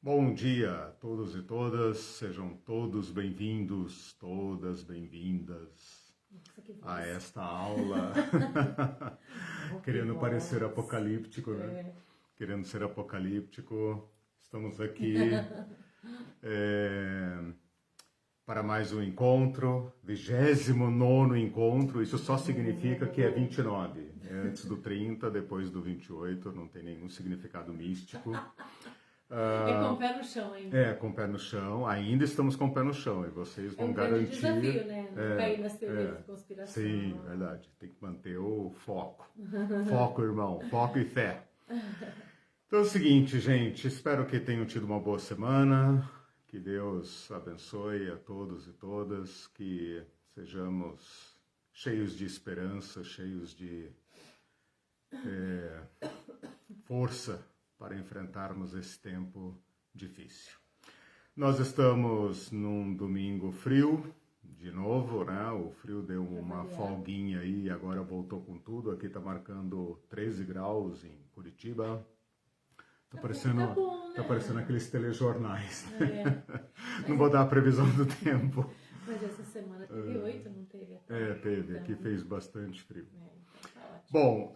Bom dia a todos e todas, sejam todos bem-vindos, todas bem-vindas a esta aula. Querendo parecer apocalíptico, né? Querendo ser apocalíptico, estamos aqui para mais um encontro, 29º encontro, isso só significa que é 29, é antes do 30, depois do 28, não tem nenhum significado místico. É com o pé no chão ainda. É, com o pé no chão, ainda estamos com o pé no chão, e vocês vão garantir... desafio, né? Não cair nas teorias de conspiração. Sim, verdade, tem que manter o foco. Foco, irmão, foco e fé. Então é o seguinte, gente, espero que tenham tido uma boa semana, que Deus abençoe a todos e todas, que sejamos cheios de esperança, cheios de força para enfrentarmos esse tempo difícil. Nós estamos num domingo frio, de novo, né? O frio deu uma folguinha aí e agora voltou com tudo. Aqui tá marcando 13 graus em Curitiba. Tá parecendo aqueles telejornais. Não vou dar a previsão do tempo. Mas essa semana teve 8, não teve? Teve. Aqui fez bastante frio. Bom,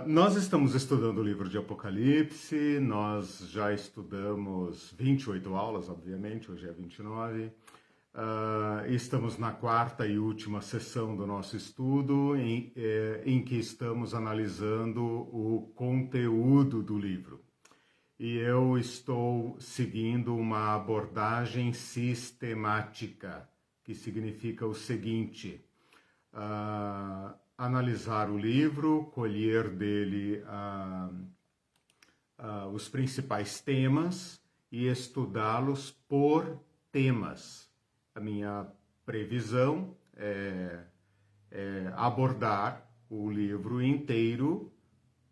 nós estamos estudando o livro de Apocalipse, nós já estudamos 28 aulas, obviamente, hoje é 29. Estamos na quarta e última sessão do nosso estudo, em que estamos analisando o conteúdo do livro. E eu estou seguindo uma abordagem sistemática, que significa o seguinte... analisar o livro, colher dele os principais temas e estudá-los por temas. A minha previsão é abordar o livro inteiro,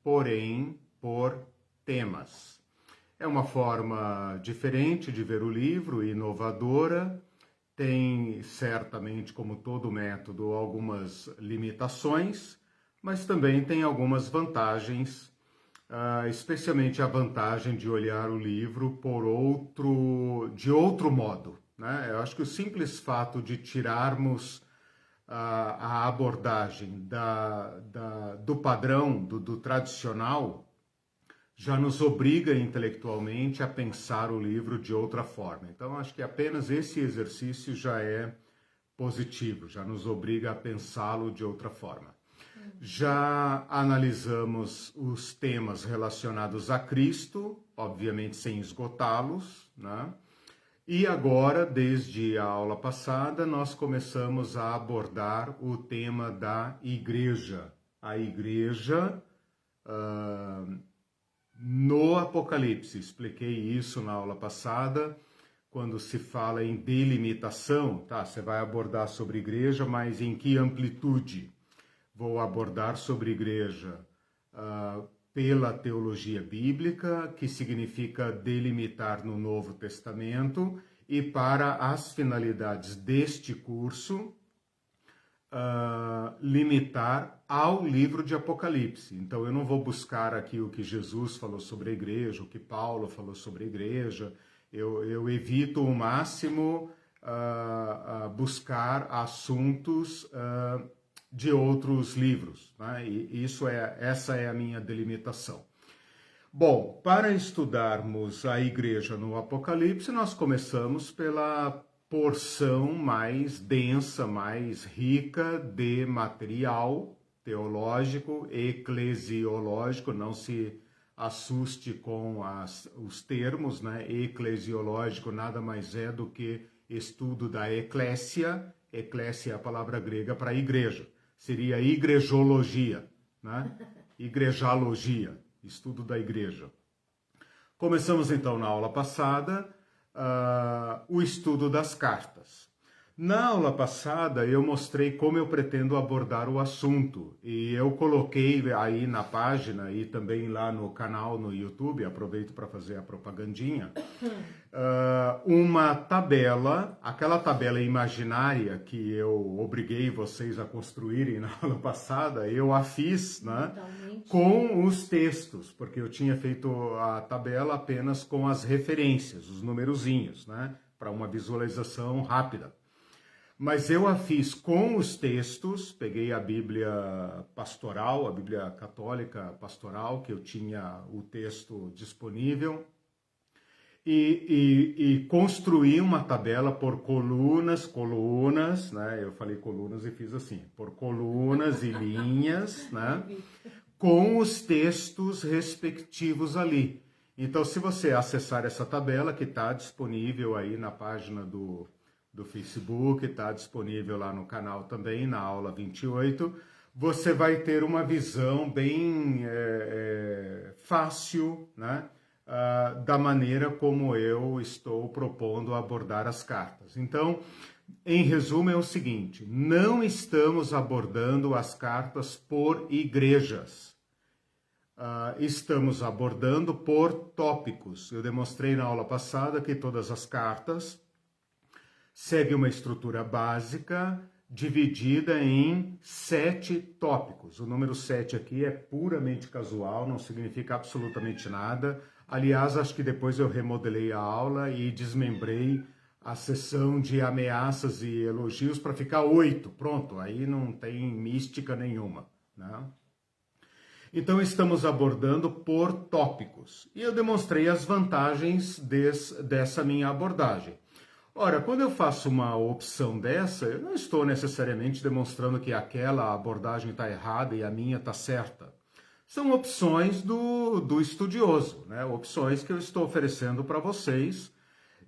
porém por temas. É uma forma diferente de ver o livro, inovadora. Tem, certamente, como todo método, algumas limitações, mas também tem algumas vantagens, especialmente a vantagem de olhar o livro de outro modo, né? Eu acho que o simples fato de tirarmos a abordagem do padrão, do tradicional, já nos obriga intelectualmente a pensar o livro de outra forma. Então, acho que apenas esse exercício já é positivo, já nos obriga a pensá-lo de outra forma. Já analisamos os temas relacionados a Cristo, obviamente sem esgotá-los, né? E agora, desde a aula passada, nós começamos a abordar o tema da igreja. A igreja... no Apocalipse, expliquei isso na aula passada, quando se fala em delimitação, tá? Você vai abordar sobre igreja, mas em que amplitude? Vou abordar sobre igreja pela teologia bíblica, que significa delimitar no Novo Testamento, e para as finalidades deste curso, limitar ao livro de Apocalipse. Então eu não vou buscar aqui o que Jesus falou sobre a igreja, o que Paulo falou sobre a igreja. Eu evito o máximo buscar assuntos de outros livros, né? E essa é a minha delimitação. Bom, para estudarmos a igreja no Apocalipse, nós começamos pela porção mais densa, mais rica de material teológico, eclesiológico. Não se assuste com os termos, né? Eclesiológico nada mais é do que estudo da eclésia. Eclésia é a palavra grega para igreja. Seria igrejologia, né? Igrejalogia, estudo da igreja. Começamos então na aula passada o estudo das cartas. Na aula passada eu mostrei como eu pretendo abordar o assunto e eu coloquei aí na página e também lá no canal no YouTube, aproveito para fazer a propagandinha, uma tabela, aquela tabela imaginária que eu obriguei vocês a construírem na aula passada, eu a fiz, né, com os textos, porque eu tinha feito a tabela apenas com as referências, os numerozinhos, né? Para uma visualização rápida. Mas eu a fiz com os textos, peguei a Bíblia pastoral, a Bíblia católica pastoral, que eu tinha o texto disponível, e construí uma tabela por colunas, né? Eu falei colunas e fiz assim, por colunas e linhas, né? Com os textos respectivos ali. Então, se você acessar essa tabela, que está disponível aí na página do Facebook, está disponível lá no canal também, na aula 28, você vai ter uma visão bem fácil, né? Da maneira como eu estou propondo abordar as cartas. Então, em resumo, é o seguinte: não estamos abordando as cartas por igrejas. Estamos abordando por tópicos. Eu demonstrei na aula passada que todas as cartas seguem uma estrutura básica dividida em 7 tópicos. O número 7 aqui é puramente casual, não significa absolutamente nada. Aliás, acho que depois eu remodelei a aula e desmembrei a seção de ameaças e elogios para ficar 8. Pronto, aí não tem mística nenhuma, né? Então, estamos abordando por tópicos. E eu demonstrei as vantagens dessa minha abordagem. Ora, quando eu faço uma opção dessa, eu não estou necessariamente demonstrando que aquela abordagem está errada e a minha está certa. São opções do estudioso, né? Opções que eu estou oferecendo para vocês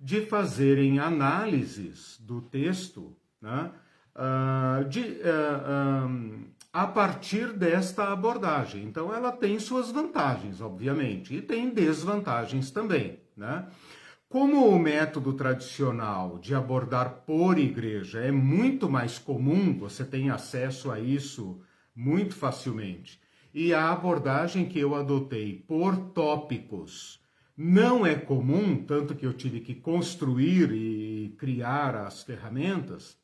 de fazerem análises do texto, né? A partir desta abordagem. Então, ela tem suas vantagens, obviamente, e tem desvantagens também, né? Como o método tradicional de abordar por igreja é muito mais comum, você tem acesso a isso muito facilmente, e a abordagem que eu adotei por tópicos não é comum, tanto que eu tive que construir e criar as ferramentas,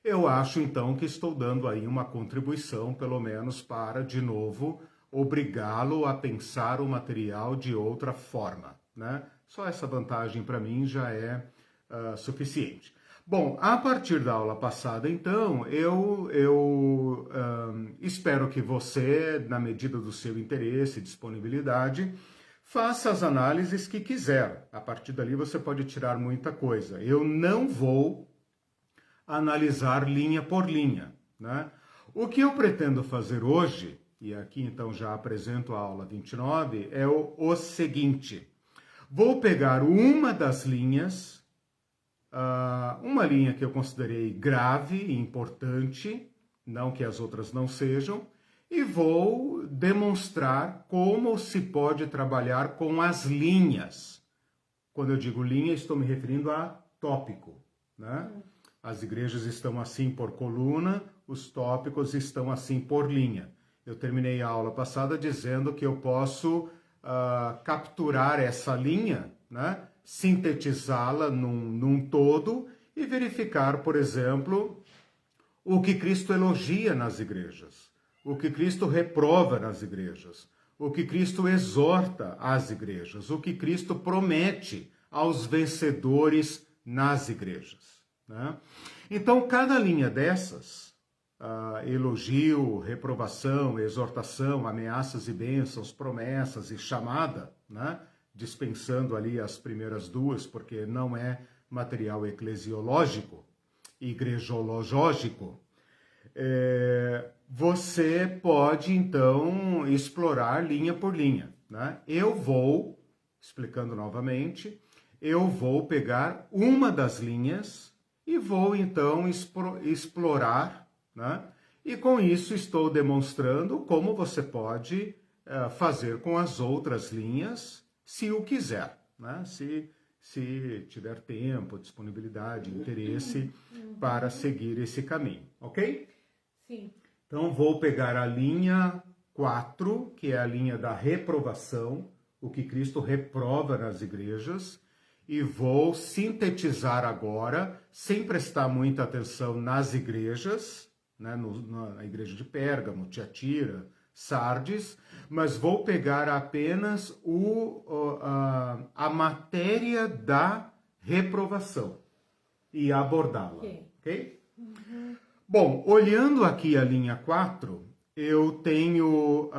eu acho então que estou dando aí uma contribuição, pelo menos para, de novo, obrigá-lo a pensar o material de outra forma, né? Só essa vantagem para mim já é suficiente. Bom, a partir da aula passada, então, eu espero que você, na medida do seu interesse e disponibilidade, faça as análises que quiser. A partir dali você pode tirar muita coisa. Eu não vou analisar linha por linha, né? O que eu pretendo fazer hoje, e aqui então já apresento a aula 29, é o seguinte: vou pegar uma das linhas, uma linha que eu considerei grave e importante, não que as outras não sejam, e vou demonstrar como se pode trabalhar com as linhas. Quando eu digo linha, estou me referindo a tópico, né? As igrejas estão assim por coluna, os tópicos estão assim por linha. Eu terminei a aula passada dizendo que eu posso capturar essa linha, né? Sintetizá-la num todo e verificar, por exemplo, o que Cristo elogia nas igrejas, o que Cristo reprova nas igrejas, o que Cristo exorta às igrejas, o que Cristo promete aos vencedores nas igrejas, né? Então, cada linha dessas, elogio, reprovação, exortação, ameaças e bênçãos, promessas e chamada, né? Dispensando ali as primeiras duas, porque não é material eclesiológico, igrejológico, você pode, então, explorar linha por linha, né? Eu vou, explicando novamente, eu vou pegar uma das linhas e vou, então, explorar, né? E com isso estou demonstrando como você pode fazer com as outras linhas, se o quiser, né? Se tiver tempo, disponibilidade, interesse para seguir esse caminho, ok? Sim. Então, vou pegar a linha 4, que é a linha da reprovação, o que Cristo reprova nas igrejas, e vou sintetizar agora, sem prestar muita atenção nas igrejas, né, na igreja de Pérgamo, Tiatira, Sardes, mas vou pegar apenas a matéria da reprovação e abordá-la. Ok? Bom, olhando aqui a linha 4, eu tenho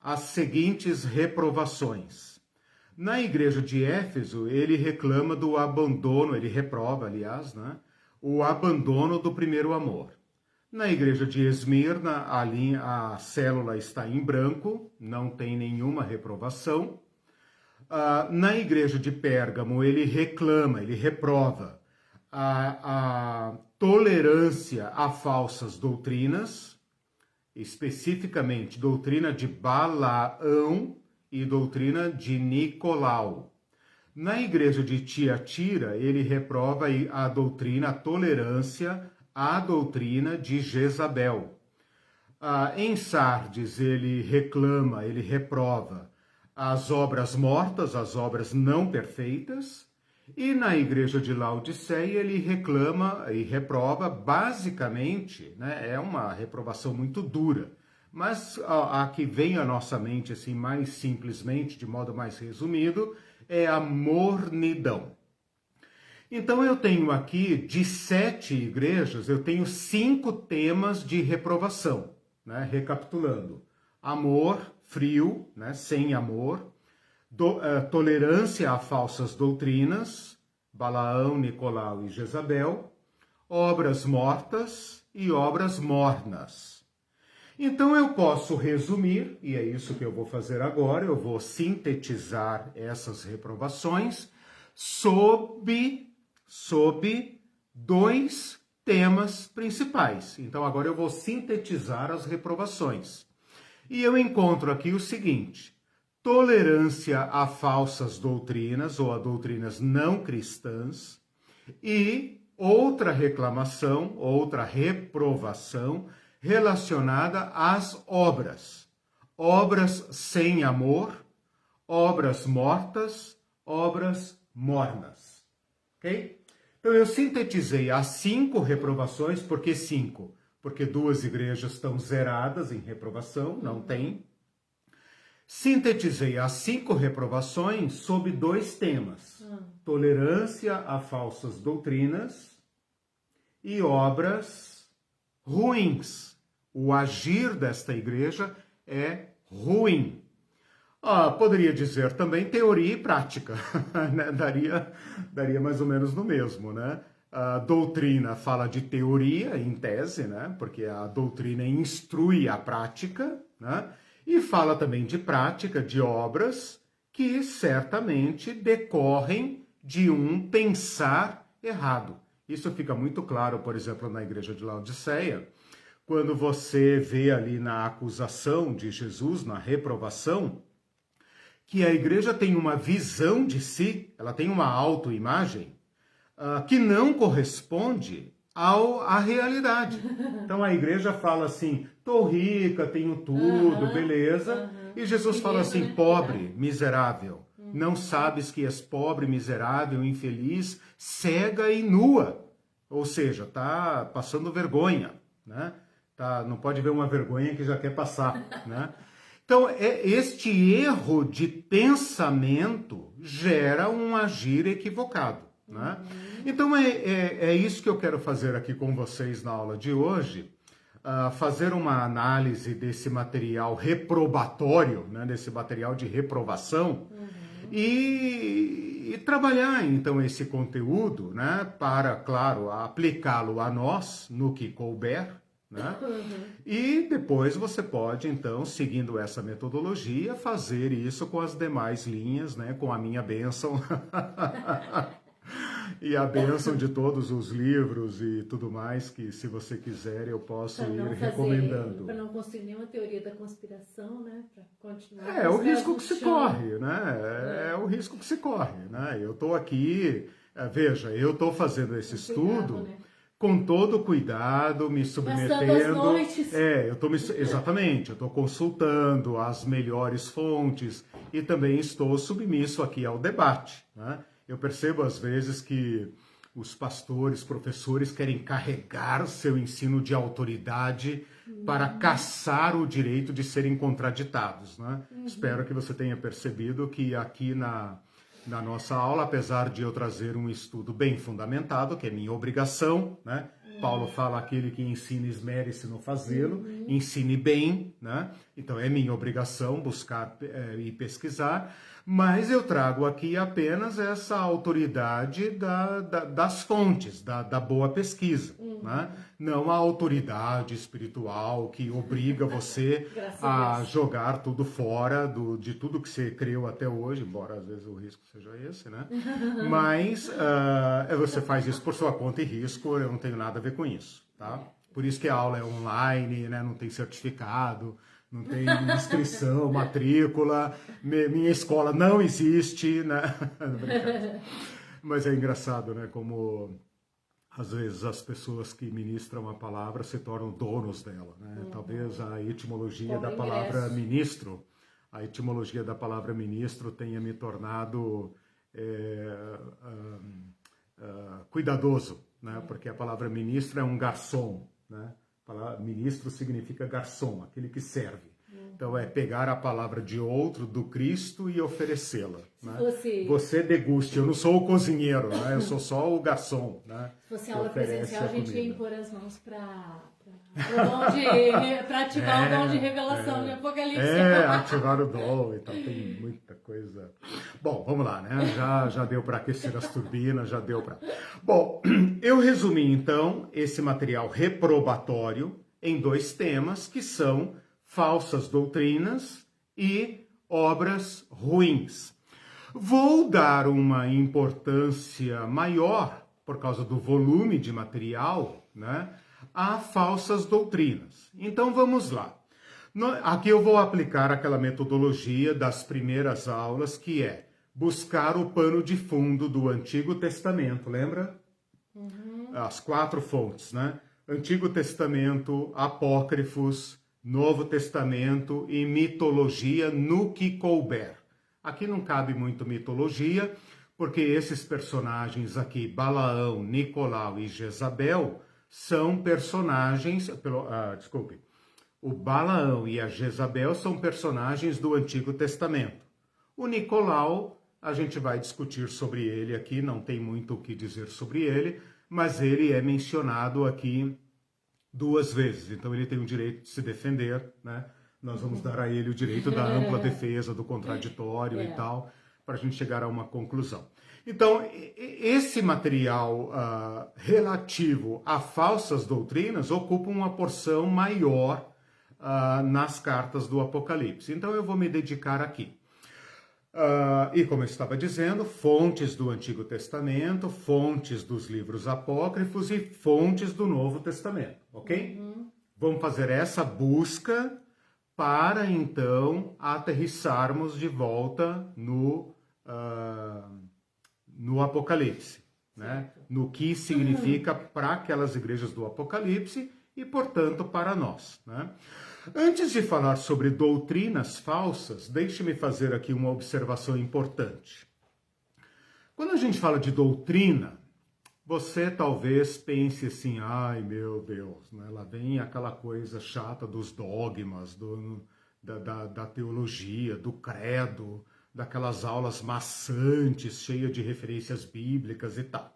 as seguintes reprovações. Na igreja de Éfeso, ele reclama do abandono, ele reprova, aliás, né, o abandono do primeiro amor. Na igreja de Esmirna, a célula está em branco, não tem nenhuma reprovação. Na igreja de Pérgamo, ele reclama, ele reprova a tolerância a falsas doutrinas, especificamente doutrina de Balaão e doutrina de Nicolau. Na igreja de Tiatira, ele reprova a doutrina, a tolerância à doutrina de Jezabel. Em Sardes, ele reclama, ele reprova as obras mortas, as obras não perfeitas. E na igreja de Laodiceia, ele reclama e reprova, basicamente, né, é uma reprovação muito dura, mas a que vem à nossa mente, assim, mais simplesmente, de modo mais resumido, é a mornidão. Então eu tenho aqui, de 7 igrejas, eu tenho 5 temas de reprovação, né? Recapitulando: amor, frio, né? Sem amor, tolerância a falsas doutrinas, Balaão, Nicolau e Jezabel, obras mortas e obras mornas. Então eu posso resumir, e é isso que eu vou fazer agora, eu vou sintetizar essas reprovações sob 2 temas principais. Então agora eu vou sintetizar as reprovações. E eu encontro aqui o seguinte: tolerância a falsas doutrinas ou a doutrinas não cristãs e outra reclamação, outra reprovação relacionada às obras. Obras sem amor, obras mortas, obras mornas. Ok? Então eu sintetizei as 5 reprovações. Por que 5? Porque 2 igrejas estão zeradas em reprovação, não tem. Sintetizei as 5 reprovações sob 2 temas: tolerância a falsas doutrinas e obras ruins. O agir desta igreja é ruim. Poderia dizer também teoria e prática, né? daria mais ou menos no mesmo, né? A doutrina fala de teoria, em tese, né? Porque a doutrina instrui a prática, né? E fala também de prática, de obras que certamente decorrem de um pensar errado. Isso fica muito claro, por exemplo, na igreja de Laodiceia, quando você vê ali na acusação de Jesus, na reprovação, que a igreja tem uma visão de si, ela tem uma autoimagem que não corresponde à realidade. Então a igreja fala assim: tô rica, tenho tudo, beleza. E Jesus fala assim: pobre, miserável, não sabes que és pobre, miserável, infeliz, cega e nua. Ou seja, tá passando vergonha, né? Não pode ver uma vergonha que já quer passar, né? Então, este erro de pensamento gera um agir equivocado, né? Então, é isso que eu quero fazer aqui com vocês na aula de hoje, fazer uma análise desse material reprobatório, né, desse material de reprovação, e trabalhar, então, esse conteúdo, né, para, claro, aplicá-lo a nós, no que couber, né? E depois você pode, então, seguindo essa metodologia, fazer isso com as demais linhas, né? Com a minha bênção e a bênção de todos os livros e tudo mais, que se você quiser eu posso ir recomendando. Para não construir nenhuma teoria da conspiração, né? Para continuar. É o risco que se corre, né? É o risco que se corre, né? Eu estou aqui, veja, eu estou fazendo esse estudo, né, com todo cuidado, me submetendo. Exatamente, eu estou consultando as melhores fontes e também estou submisso aqui ao debate, né? Eu percebo às vezes que os pastores, professores querem carregar seu ensino de autoridade para caçar o direito de serem contraditados, né? Espero que você tenha percebido que aqui na nossa aula, apesar de eu trazer um estudo bem fundamentado, que é minha obrigação, né? Paulo fala aquele que ensina, esmere-se no fazê-lo, ensine bem, né? Então é minha obrigação buscar e pesquisar, mas eu trago aqui apenas essa autoridade das fontes, da boa pesquisa, né? Não a autoridade espiritual que obriga você a jogar tudo fora de tudo que você criou até hoje, embora às vezes o risco seja esse, né? Mas você faz isso por sua conta e risco, eu não tenho nada a ver com isso, tá? Por isso que a aula é online, né? Não tem certificado, não tem inscrição, matrícula, minha escola não existe, né? Mas é engraçado, né? Como às vezes as pessoas que ministram a palavra se tornam donos dela, né? Talvez a etimologia da palavra ministro, tenha me tornado cuidadoso, né? Porque a palavra ministro é um garçom, né? Ministro significa garçom, aquele que serve. Então é pegar a palavra de outro, do Cristo, e oferecê-la, né? Você deguste, eu não sou o cozinheiro, né? Eu sou só o garçom, né? Se fosse aula presencial, a gente ia impor as mãos para ativar o dom de revelação de Apocalipse. Ativar o dom e tal, tem muita coisa. Bom, vamos lá, né? Já deu para aquecer as turbinas, já deu para... Bom, eu resumi então esse material reprobatório em 2 temas que são falsas doutrinas e obras ruins. Vou dar uma importância maior, por causa do volume de material, né, a falsas doutrinas. Então vamos lá. Aqui eu vou aplicar aquela metodologia das primeiras aulas, que é buscar o pano de fundo do Antigo Testamento, lembra? As 4 fontes, né? Antigo Testamento, apócrifos, Novo Testamento e mitologia no que couber. Aqui não cabe muito mitologia, porque esses personagens aqui, Balaão, Nicolau e Jezabel, são personagens... o Balaão e a Jezabel são personagens do Antigo Testamento. O Nicolau, a gente vai discutir sobre ele aqui, não tem muito o que dizer sobre ele, mas ele é mencionado aqui 2 vezes, então ele tem o direito de se defender, né? Nós vamos dar a ele o direito da ampla defesa, do contraditório e tal, para a gente chegar a uma conclusão. Então, esse material relativo a falsas doutrinas ocupa uma porção maior nas cartas do Apocalipse. Então, eu vou me dedicar aqui. E como eu estava dizendo, fontes do Antigo Testamento, fontes dos livros apócrifos e fontes do Novo Testamento, ok? Vamos fazer essa busca para, então, aterrissarmos de volta no Apocalipse, né? No que significa para aquelas igrejas do Apocalipse e, portanto, para nós, né? Antes de falar sobre doutrinas falsas, deixe-me fazer aqui uma observação importante. Quando a gente fala de doutrina, você talvez pense assim, ai meu Deus, né? Lá vem aquela coisa chata dos dogmas, da teologia, do credo, daquelas aulas maçantes, cheias de referências bíblicas e tal.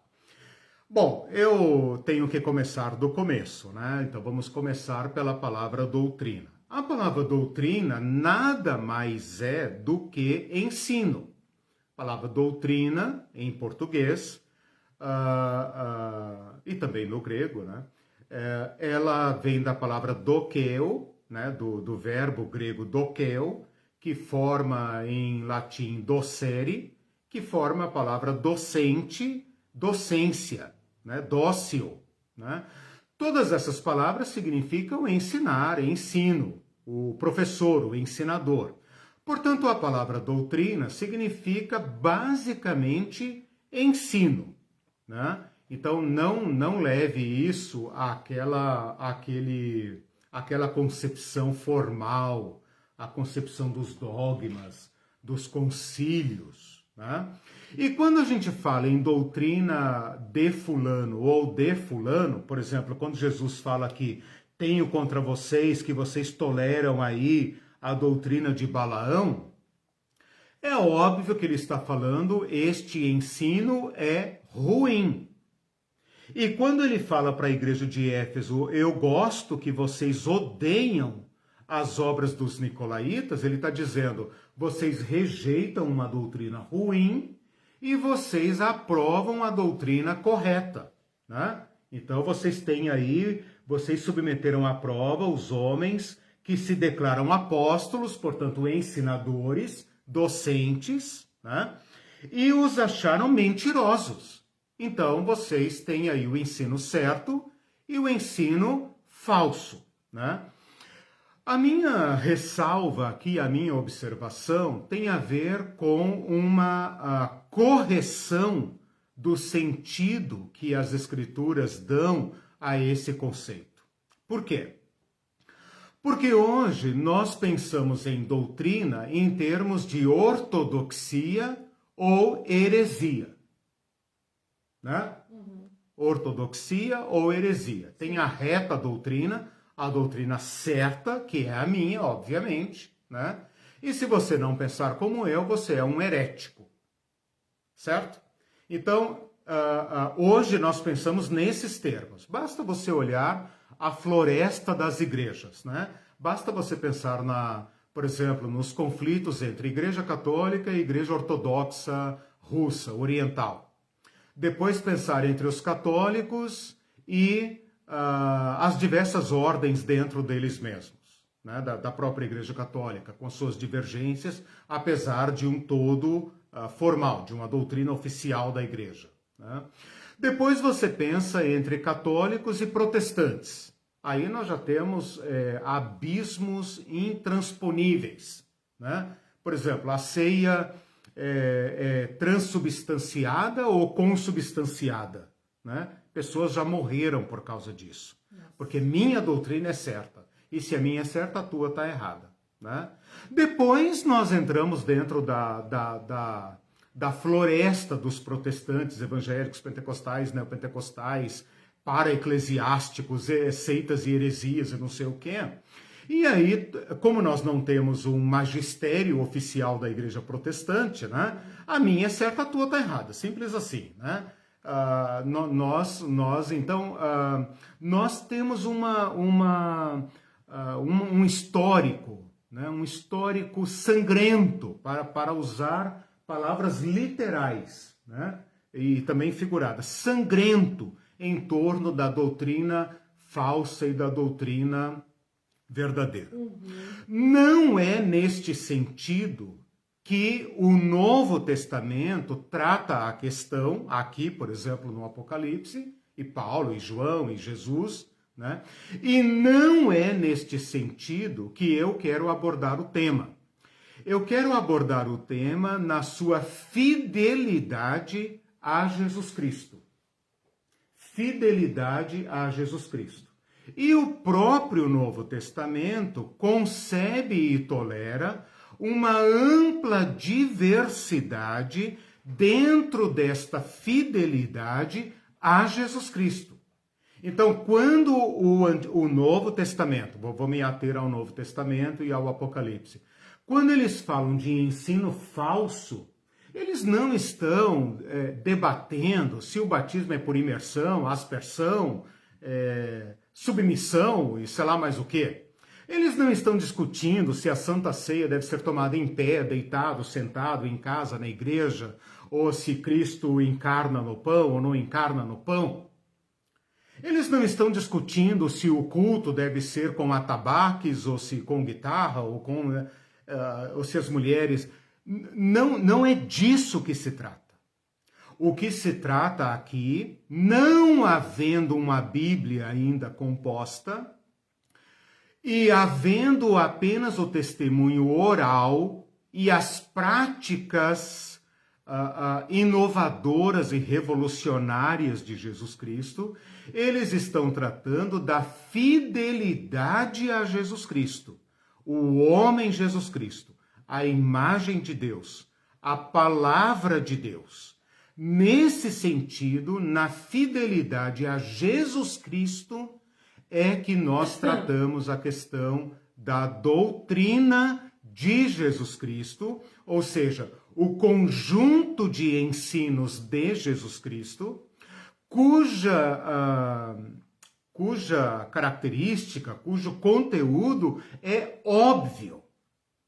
Bom, eu tenho que começar do começo, né? Então vamos começar pela palavra doutrina. A palavra doutrina nada mais é do que ensino. A palavra doutrina, em português, e também no grego, né? Ela vem da palavra dokeo, né? Do verbo grego dokeo, que forma em latim docere, que forma a palavra docente, docência, né? Dócil, né? Todas essas palavras significam ensinar, ensino, o professor, o ensinador. Portanto, a palavra doutrina significa basicamente ensino, né? Então, não leve isso àquela concepção formal, a concepção dos dogmas, dos concílios, Né? E quando a gente fala em doutrina de fulano ou de fulano, por exemplo, quando Jesus fala que tenho contra vocês que vocês toleram aí a doutrina de Balaão, é óbvio que ele está falando este ensino é ruim. E quando ele fala para a igreja de Éfeso, eu gosto que vocês odeiam as obras dos nicolaítas, ele está dizendo, vocês rejeitam uma doutrina ruim e vocês aprovam a doutrina correta, né? Então vocês têm aí, vocês submeteram à prova os homens que se declaram apóstolos, portanto ensinadores, docentes, né? E os acharam mentirosos. Então vocês têm aí o ensino certo e o ensino falso, né? A minha ressalva aqui, a minha observação, tem a ver com uma correção do sentido que as escrituras dão a esse conceito. Por quê? Porque hoje nós pensamos em doutrina em termos de ortodoxia ou heresia, né? Ortodoxia ou heresia. Tem a reta doutrina, a doutrina certa, que é a minha, obviamente, né? E se você não pensar como eu, você é um herético, certo? Então, hoje nós pensamos nesses termos. Basta você olhar a floresta das igrejas, né? Basta você pensar por exemplo, nos conflitos entre Igreja Católica e Igreja Ortodoxa Russa, Oriental. Depois pensar entre os católicos e as diversas ordens dentro deles mesmos, né? da própria Igreja Católica, com suas divergências, apesar de um todo formal, de uma doutrina oficial da Igreja, né? Depois você pensa entre católicos e protestantes. Aí nós já temos abismos intransponíveis, né? Por exemplo, a ceia transubstanciada ou consubstanciada, né? Pessoas já morreram por causa disso. Porque minha doutrina é certa. E se a minha é certa, a tua está errada, né? Depois nós entramos dentro da floresta dos protestantes, evangélicos, pentecostais, neopentecostais, para-eclesiásticos, seitas e heresias e não sei o quê. E aí, como nós não temos um magistério oficial da igreja protestante, né? A minha é certa, a tua está errada. Simples assim, né? Nós temos um histórico, né? Um histórico sangrento, para usar palavras literais, né? E também figuradas, sangrento em torno da doutrina falsa e da doutrina verdadeira. Não é neste sentido que o Novo Testamento trata a questão, aqui, por exemplo, no Apocalipse, e Paulo, e João, e Jesus, né? E não é neste sentido que eu quero abordar o tema. Eu quero abordar o tema na sua fidelidade a Jesus Cristo. Fidelidade a Jesus Cristo. E o próprio Novo Testamento concebe e tolera uma ampla diversidade dentro desta fidelidade a Jesus Cristo. Então, quando o Novo Testamento, vou me ater ao Novo Testamento e ao Apocalipse, quando eles falam de ensino falso, eles não estão debatendo se o batismo é por imersão, aspersão, submissão e sei lá mais o quê. Eles não estão discutindo se a Santa Ceia deve ser tomada em pé, deitado, sentado, em casa, na igreja, ou se Cristo encarna no pão ou não encarna no pão. Eles não estão discutindo se o culto deve ser com atabaques, ou se com guitarra, ou se as mulheres... Não é disso que se trata. O que se trata aqui, não havendo uma Bíblia ainda composta, e havendo apenas o testemunho oral e as práticas inovadoras e revolucionárias de Jesus Cristo, eles estão tratando da fidelidade a Jesus Cristo, o homem Jesus Cristo, a imagem de Deus, a palavra de Deus. Nesse sentido, na fidelidade a Jesus Cristo, é que nós tratamos a questão da doutrina de Jesus Cristo, ou seja, o conjunto de ensinos de Jesus Cristo, cuja característica, cujo conteúdo é óbvio.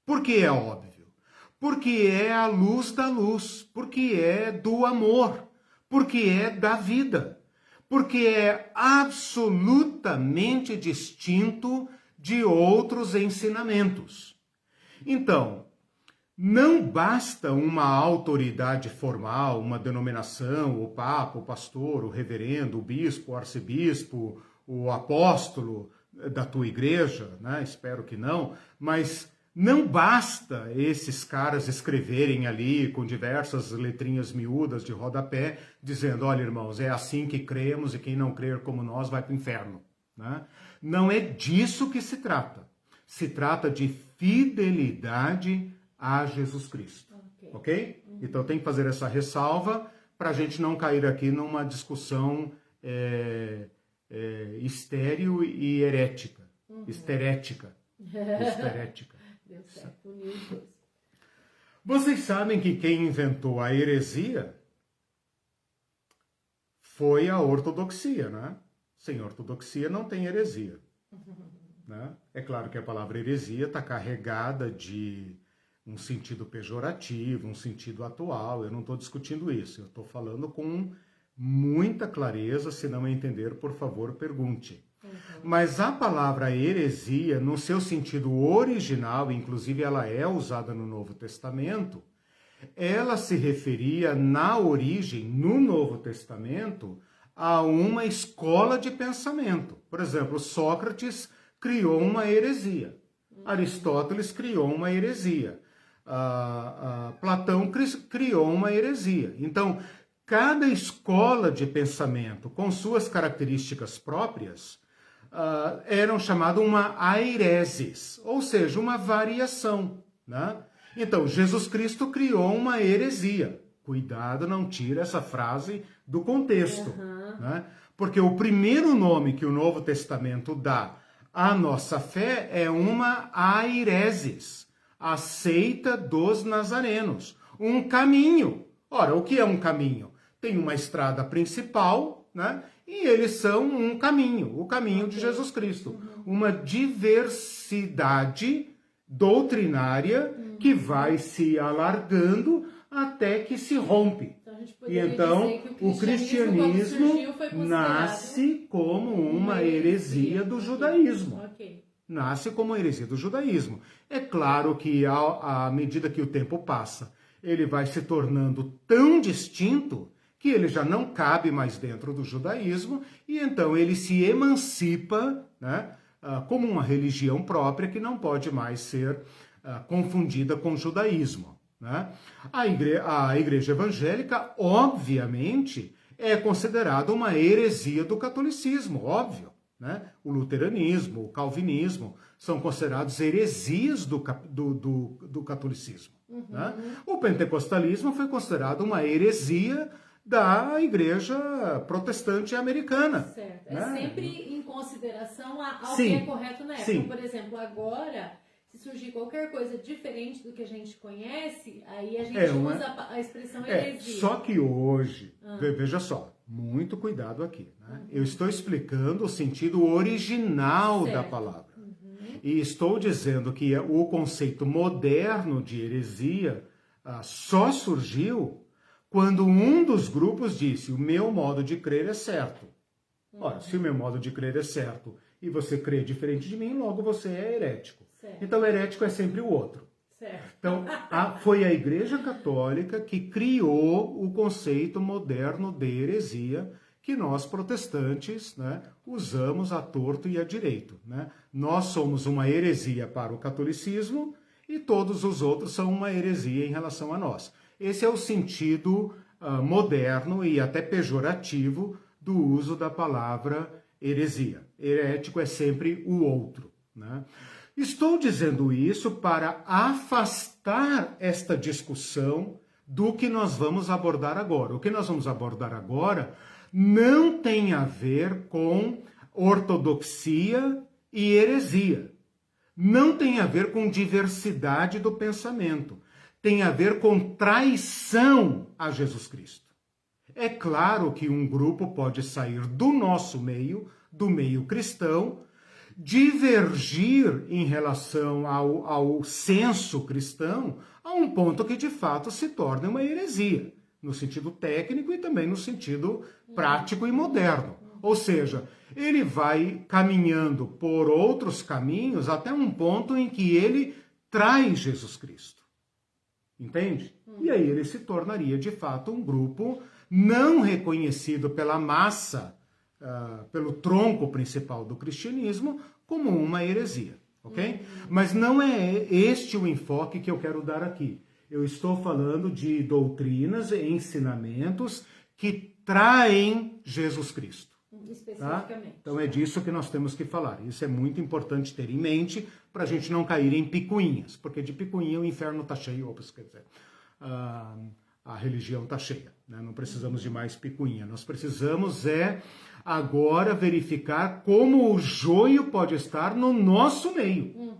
Por que é óbvio? Porque é a luz da luz, porque é do amor, porque é da vida, porque é absolutamente distinto de outros ensinamentos. Então, não basta uma autoridade formal, uma denominação, o papa, o pastor, o reverendo, o bispo, o arcebispo, o apóstolo da tua igreja, né? Espero que não, mas não basta esses caras escreverem ali com diversas letrinhas miúdas de rodapé, dizendo, olha irmãos, é assim que cremos e quem não crer como nós vai para o inferno. Né? Não é disso que se trata. Se trata de fidelidade a Jesus Cristo. Ok? Então tem que fazer essa ressalva para a gente não cair aqui numa discussão estéril e herética. Esterética. Deu certo, uniu os dois. Vocês sabem que quem inventou a heresia foi a ortodoxia, né? Sem ortodoxia não tem heresia. Né? É claro que a palavra heresia está carregada de um sentido pejorativo, um sentido atual. Eu não estou discutindo isso. Eu estou falando com muita clareza. Se não entender, por favor, pergunte. Mas a palavra heresia, no seu sentido original, inclusive ela é usada no Novo Testamento, ela se referia na origem, no Novo Testamento, a uma escola de pensamento. Por exemplo, Sócrates criou uma heresia. Aristóteles criou uma heresia. Platão criou uma heresia. Então, cada escola de pensamento, com suas características próprias, eram chamadas uma aireses, ou seja, uma variação. Né? Então, Jesus Cristo criou uma heresia. Cuidado, não tira essa frase do contexto. Né? Porque o primeiro nome que o Novo Testamento dá à nossa fé é uma aireses, a seita dos nazarenos, um caminho. Ora, o que é um caminho? Tem uma estrada principal, né? E eles são um caminho, o caminho de Jesus Cristo. Uma diversidade doutrinária que vai se alargando até que se rompe. E então o cristianismo nasce como uma heresia do judaísmo. Nasce como uma heresia do judaísmo. É claro que à medida que o tempo passa, ele vai se tornando tão distinto que ele já não cabe mais dentro do judaísmo, e então ele se emancipa, né, como uma religião própria que não pode mais ser confundida com o judaísmo. Né? A igreja evangélica, obviamente, é considerada uma heresia do catolicismo, óbvio. Né? O luteranismo, o calvinismo são considerados heresias do catolicismo. Né? O pentecostalismo foi considerado uma heresia da igreja protestante americana. Certo. Né? É sempre em consideração ao Sim, que é correto na época. sim. Por exemplo, agora, se surgir qualquer coisa diferente do que a gente conhece, aí a gente usa a expressão heresia. Só que hoje, veja só, muito cuidado aqui. Né? Eu estou explicando o sentido original da palavra. E estou dizendo que o conceito moderno de heresia só surgiu quando um dos grupos disse, o meu modo de crer é certo. Ora, se o meu modo de crer é certo e você crê diferente de mim, logo você é herético. Certo. Então, herético é sempre o outro. Certo. Então, foi a Igreja Católica que criou o conceito moderno de heresia que nós, protestantes, né, usamos à torto e à direito. Né? Nós somos uma heresia para o catolicismo e todos os outros são uma heresia em relação a nós. Esse é o sentido moderno e até pejorativo do uso da palavra heresia. Herético é sempre o outro. Né? Estou dizendo isso para afastar esta discussão do que nós vamos abordar agora. O que nós vamos abordar agora não tem a ver com ortodoxia e heresia. Não tem a ver com diversidade do pensamento. Tem a ver com traição a Jesus Cristo. É claro que um grupo pode sair do nosso meio, do meio cristão, divergir em relação ao senso cristão a um ponto que de fato se torna uma heresia, no sentido técnico e também no sentido prático e moderno. Ou seja, ele vai caminhando por outros caminhos até um ponto em que ele trai Jesus Cristo. Entende? E aí ele se tornaria de fato um grupo não reconhecido pela massa, pelo tronco principal do cristianismo, como uma heresia, ok? Mas não é este o enfoque que eu quero dar aqui. Eu estou falando de doutrinas e ensinamentos que traem Jesus Cristo. Especificamente. Tá? Então é disso que nós temos que falar. Isso é muito importante ter em mente para a gente não cair em picuinhas, porque de picuinha o inferno está cheio, quer dizer, a religião está cheia, né? Não precisamos de mais picuinha. Nós precisamos agora verificar como o joio pode estar no nosso meio.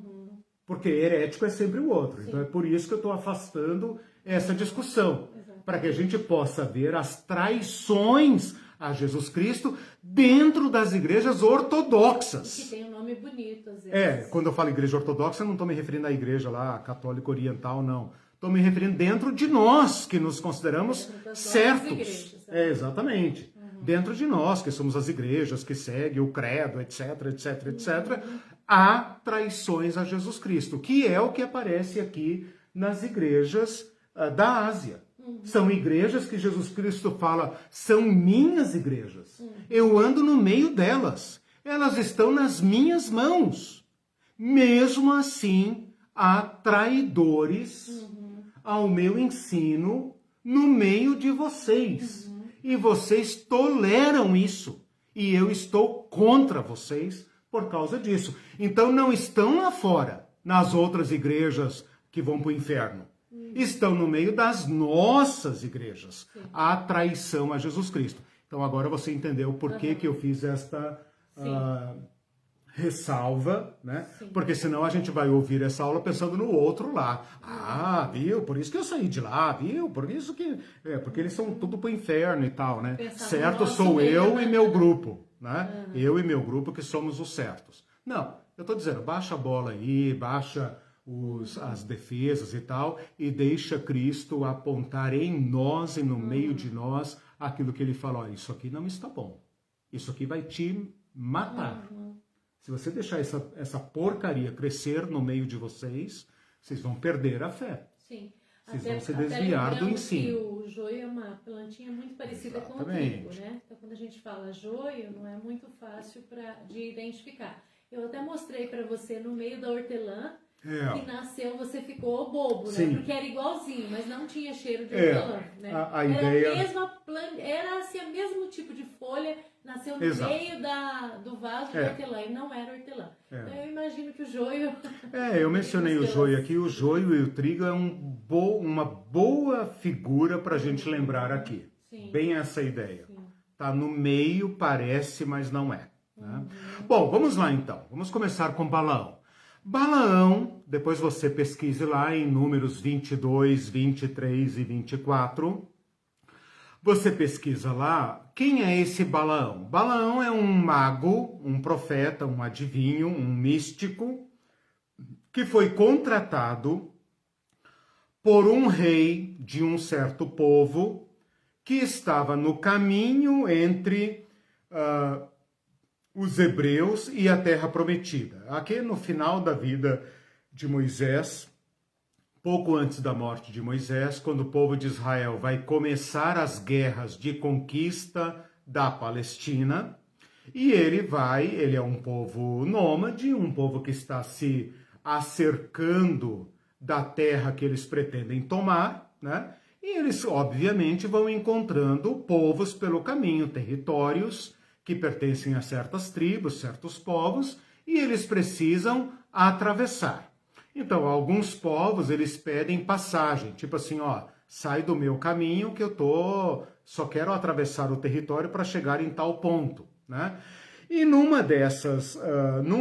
Porque herético é sempre o outro. Sim. Então é por isso que eu estou afastando essa discussão. Para que a gente possa ver as traições a Jesus Cristo dentro das igrejas ortodoxas. Que tem um nome bonito, às vezes. Quando eu falo igreja ortodoxa, eu não estou me referindo à igreja lá, católica oriental, não. Estou me referindo dentro de nós, que nos consideramos certos. Igrejas, exatamente. Dentro de nós, que somos as igrejas, que seguem o credo, etc, etc, etc, há traições a Jesus Cristo, que é o que aparece aqui nas igrejas da Ásia. São igrejas que Jesus Cristo fala, são minhas igrejas. Eu ando no meio delas. Elas estão nas minhas mãos. Mesmo assim, há traidores ao meu ensino no meio de vocês. E vocês toleram isso. E eu estou contra vocês por causa disso. Então não estão lá fora, nas outras igrejas que vão para o inferno. Estão no meio das nossas igrejas. A traição a Jesus Cristo. Então agora você entendeu por que eu fiz esta ressalva, né? Sim. Porque senão a gente vai ouvir essa aula pensando no outro lá. Ah, viu? Por isso que eu saí de lá, viu? Por isso que... porque eles são tudo pro inferno e tal, né? Certo sou eu e meu grupo, né? Eu e meu grupo que somos os certos. Não, eu tô dizendo, baixa a bola aí, baixa as defesas e tal, e deixa Cristo apontar em nós e no meio de nós aquilo que ele fala, ó, isso aqui não está bom. Isso aqui vai te matar. Se você deixar essa porcaria crescer no meio de vocês, vocês vão perder a fé. Sim. Vocês vão se desviar do ensino. Que o joio é uma plantinha muito parecida com o trigo, né? Então, quando a gente fala joio, não é muito fácil de identificar. Eu até mostrei para você no meio da hortelã, que nasceu, você ficou bobo, né? Porque era igualzinho, mas não tinha cheiro de hortelã, né? A ideia... Era assim, o mesmo tipo de folha, nasceu no meio do vaso de hortelã, e não era hortelã. Então eu imagino que o joio... eu mencionei o joio aqui, o joio e o trigo é uma boa figura para a gente lembrar aqui. Sim. Bem essa ideia. Sim. Tá no meio, parece, mas não é. Né? Bom, vamos lá então. Vamos começar com Balaão. Balaão, depois você pesquise lá em Números 22, 23 e 24. Você pesquisa lá, quem é esse Balaão? Balaão é um mago, um profeta, um adivinho, um místico, que foi contratado por um rei de um certo povo que estava no caminho entre... os hebreus e a terra prometida. Aqui no final da vida de Moisés, pouco antes da morte de Moisés, quando o povo de Israel vai começar as guerras de conquista da Palestina, e ele é um povo nômade, um povo que está se acercando da terra que eles pretendem tomar, né? E eles, obviamente, vão encontrando povos pelo caminho, territórios que pertencem a certas tribos, certos povos, e eles precisam atravessar. Então, alguns povos, eles pedem passagem, tipo assim, ó, sai do meu caminho que eu só quero atravessar o território para chegar em tal ponto, né? E num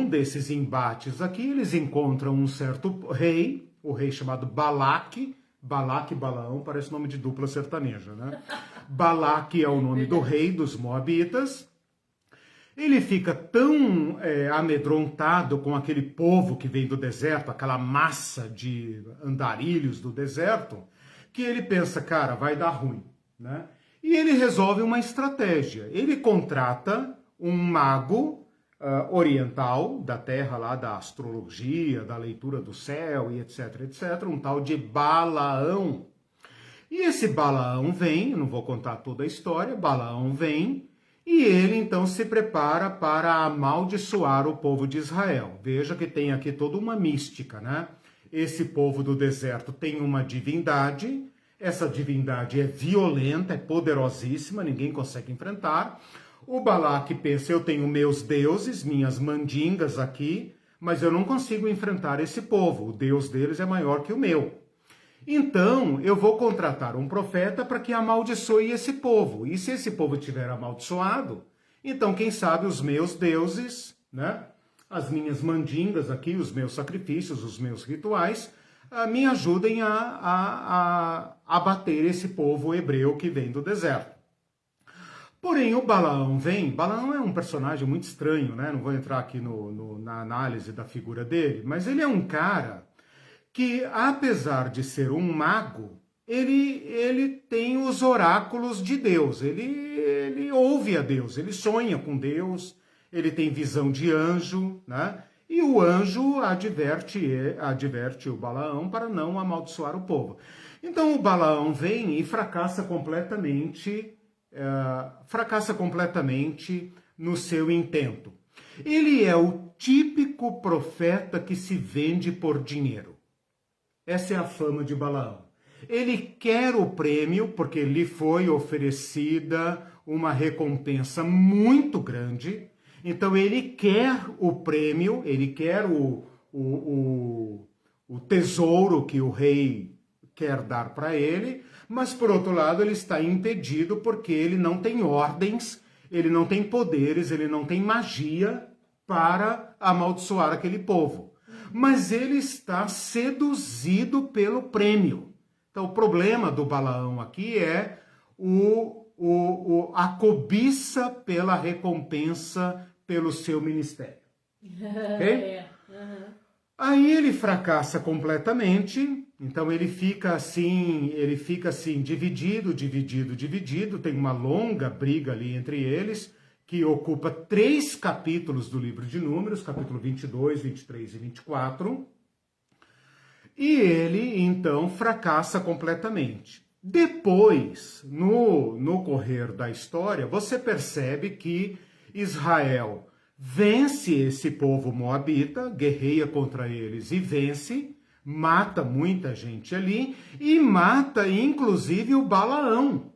desses embates aqui, eles encontram um certo rei, o rei chamado Balaque e Balaão, parece nome de dupla sertaneja, né? Balaque é o nome do rei dos Moabitas. Ele fica tão amedrontado com aquele povo que vem do deserto, aquela massa de andarilhos do deserto, que ele pensa, cara, vai dar ruim, né? E ele resolve uma estratégia. Ele contrata um mago oriental, da terra lá da astrologia, da leitura do céu e etc, etc, um tal de Balaão. E esse Balaão vem, não vou contar toda a história, Balaão vem e ele então se prepara para amaldiçoar o povo de Israel. Veja que tem aqui toda uma mística, né? Esse povo do deserto tem uma divindade, essa divindade é violenta, é poderosíssima, ninguém consegue enfrentar. O Balaque pensa, eu tenho meus deuses, minhas mandingas aqui, mas eu não consigo enfrentar esse povo, o Deus deles é maior que o meu. Então, eu vou contratar um profeta para que amaldiçoe esse povo. E se esse povo estiver amaldiçoado, então, quem sabe, os meus deuses, né, as minhas mandingas aqui, os meus sacrifícios, os meus rituais, me ajudem a abater esse povo hebreu que vem do deserto. Porém, o Balaão vem... Balaão é um personagem muito estranho, né? Não vou entrar aqui na análise da figura dele, mas ele é um cara que, apesar de ser um mago, ele tem os oráculos de Deus, ele ouve a Deus, ele sonha com Deus, ele tem visão de anjo, né? E o anjo adverte o Balaão para não amaldiçoar o povo. Então o Balaão vem e fracassa completamente no seu intento. Ele é o típico profeta que se vende por dinheiro. Essa é a fama de Balaão. Ele quer o prêmio porque lhe foi oferecida uma recompensa muito grande. Então ele quer o prêmio, ele quer o tesouro que o rei quer dar para ele, mas por outro lado ele está impedido porque ele não tem ordens, ele não tem poderes, ele não tem magia para amaldiçoar aquele povo. Mas ele está seduzido pelo prêmio. Então o problema do Balaão aqui é a cobiça pela recompensa pelo seu ministério. Okay? Aí ele fracassa completamente, então ele fica assim, dividido, tem uma longa briga ali entre eles, que ocupa 3 capítulos do livro de Números, capítulo 22, 23 e 24, e ele então fracassa completamente. Depois, no correr da história, você percebe que Israel vence esse povo moabita, guerreia contra eles e vence, mata muita gente ali e mata inclusive o Balaão,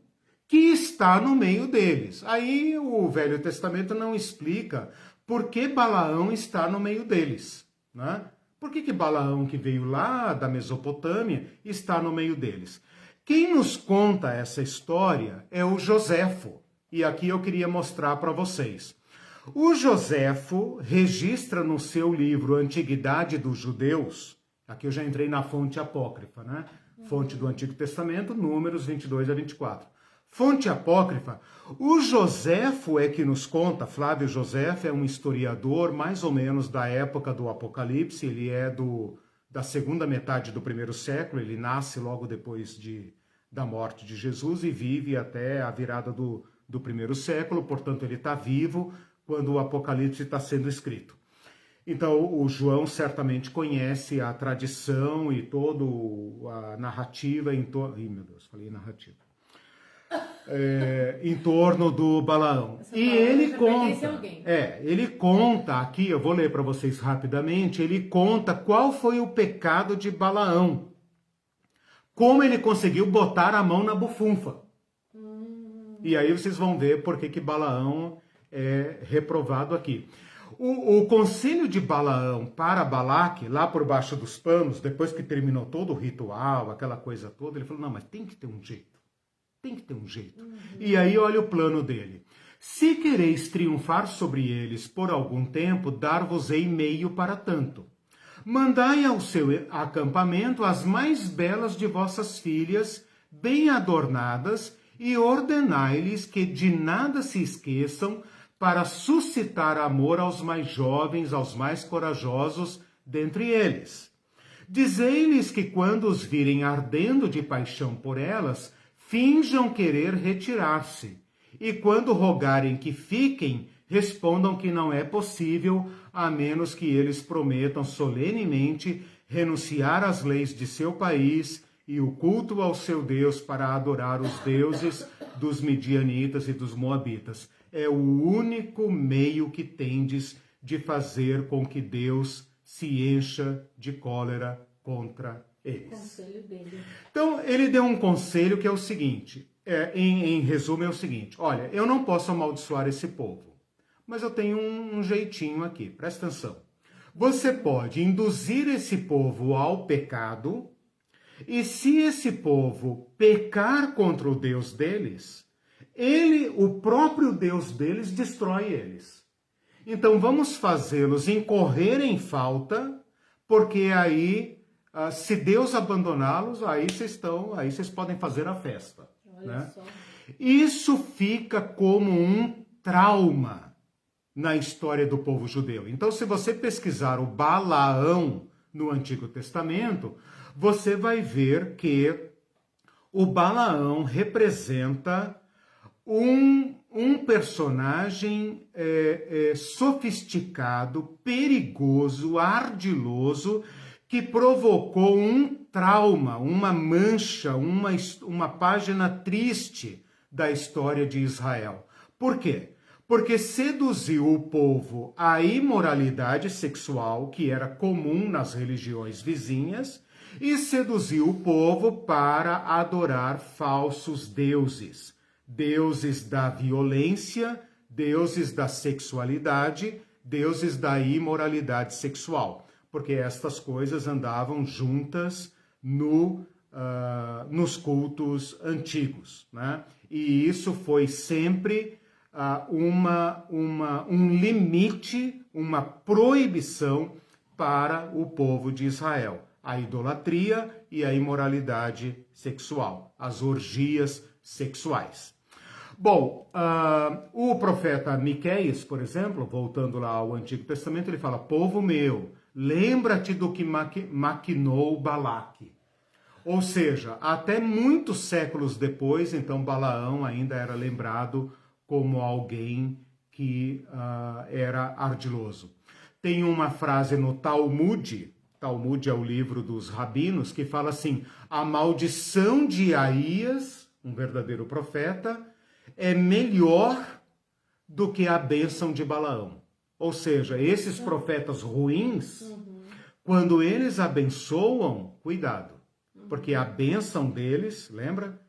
que está no meio deles. Aí o Velho Testamento não explica por que Balaão está no meio deles, né? Por que Balaão, que veio lá da Mesopotâmia, está no meio deles? Quem nos conta essa história é o Joséfo. E aqui eu queria mostrar para vocês. O Joséfo registra no seu livro Antiguidade dos Judeus, aqui eu já entrei na fonte apócrifa, né? Fonte do Antigo Testamento, Números 22 a 24. Fonte apócrifa, o Joséfo é que nos conta, Flávio Joséfo é um historiador mais ou menos da época do Apocalipse, ele é da segunda metade do primeiro século, ele nasce logo depois da morte de Jesus e vive até a virada do primeiro século, portanto ele está vivo quando o Apocalipse está sendo escrito. Então o João certamente conhece a tradição e toda a narrativa em torno... Ih, meu Deus, falei narrativa. Em torno do Balaão. E ele conta aqui, eu vou ler para vocês rapidamente, ele conta qual foi o pecado de Balaão. Como ele conseguiu botar a mão na bufunfa. E aí vocês vão ver por que Balaão é reprovado aqui. o conselho de Balaão para Balaque, lá por baixo dos panos, depois que terminou todo o ritual, aquela coisa toda, ele falou, não, mas tem que ter um jeito. Tem que ter um jeito. E aí olha o plano dele. Se quereis triunfar sobre eles por algum tempo, dar-vos-ei meio para tanto. Mandai ao seu acampamento as mais belas de vossas filhas, bem adornadas, e ordenai-lhes que de nada se esqueçam, para suscitar amor aos mais jovens, aos mais corajosos dentre eles. Dizei-lhes que quando os virem ardendo de paixão por elas, finjam querer retirar-se, e quando rogarem que fiquem, respondam que não é possível, a menos que eles prometam solenemente renunciar às leis de seu país e o culto ao seu Deus para adorar os deuses dos midianitas e dos moabitas. É o único meio que tendes de fazer com que Deus se encha de cólera contra eles. O conselho dele. Então, ele deu um conselho que é o seguinte, em resumo é o seguinte, olha, eu não posso amaldiçoar esse povo, mas eu tenho um jeitinho aqui, presta atenção. Você pode induzir esse povo ao pecado, e se esse povo pecar contra o Deus deles, o próprio Deus deles, destrói eles. Então vamos fazê-los incorrer em falta, porque aí, se Deus abandoná-los, aí vocês podem fazer a festa. Né? Isso fica como um trauma na história do povo judeu. Então, se você pesquisar o Balaão no Antigo Testamento, você vai ver que o Balaão representa um personagem sofisticado, perigoso, ardiloso, que provocou um trauma, uma mancha, uma página triste da história de Israel. Por quê? Porque seduziu o povo à imoralidade sexual, que era comum nas religiões vizinhas, e seduziu o povo para adorar falsos deuses. Deuses da violência, deuses da sexualidade, deuses da imoralidade sexual. Porque estas coisas andavam juntas nos cultos antigos. Né? E isso foi sempre um limite, uma proibição para o povo de Israel. A idolatria e a imoralidade sexual, as orgias sexuais. Bom, o profeta Miqueias, por exemplo, voltando lá ao Antigo Testamento, ele fala, povo meu, lembra-te do que maquinou Balaque. Ou seja, até muitos séculos depois, então Balaão ainda era lembrado como alguém que era ardiloso. Tem uma frase no Talmud é o livro dos rabinos, que fala assim, a maldição de Aías, um verdadeiro profeta, é melhor do que a bênção de Balaão. Ou seja, esses profetas ruins, quando eles abençoam, cuidado, porque a bênção deles, lembra?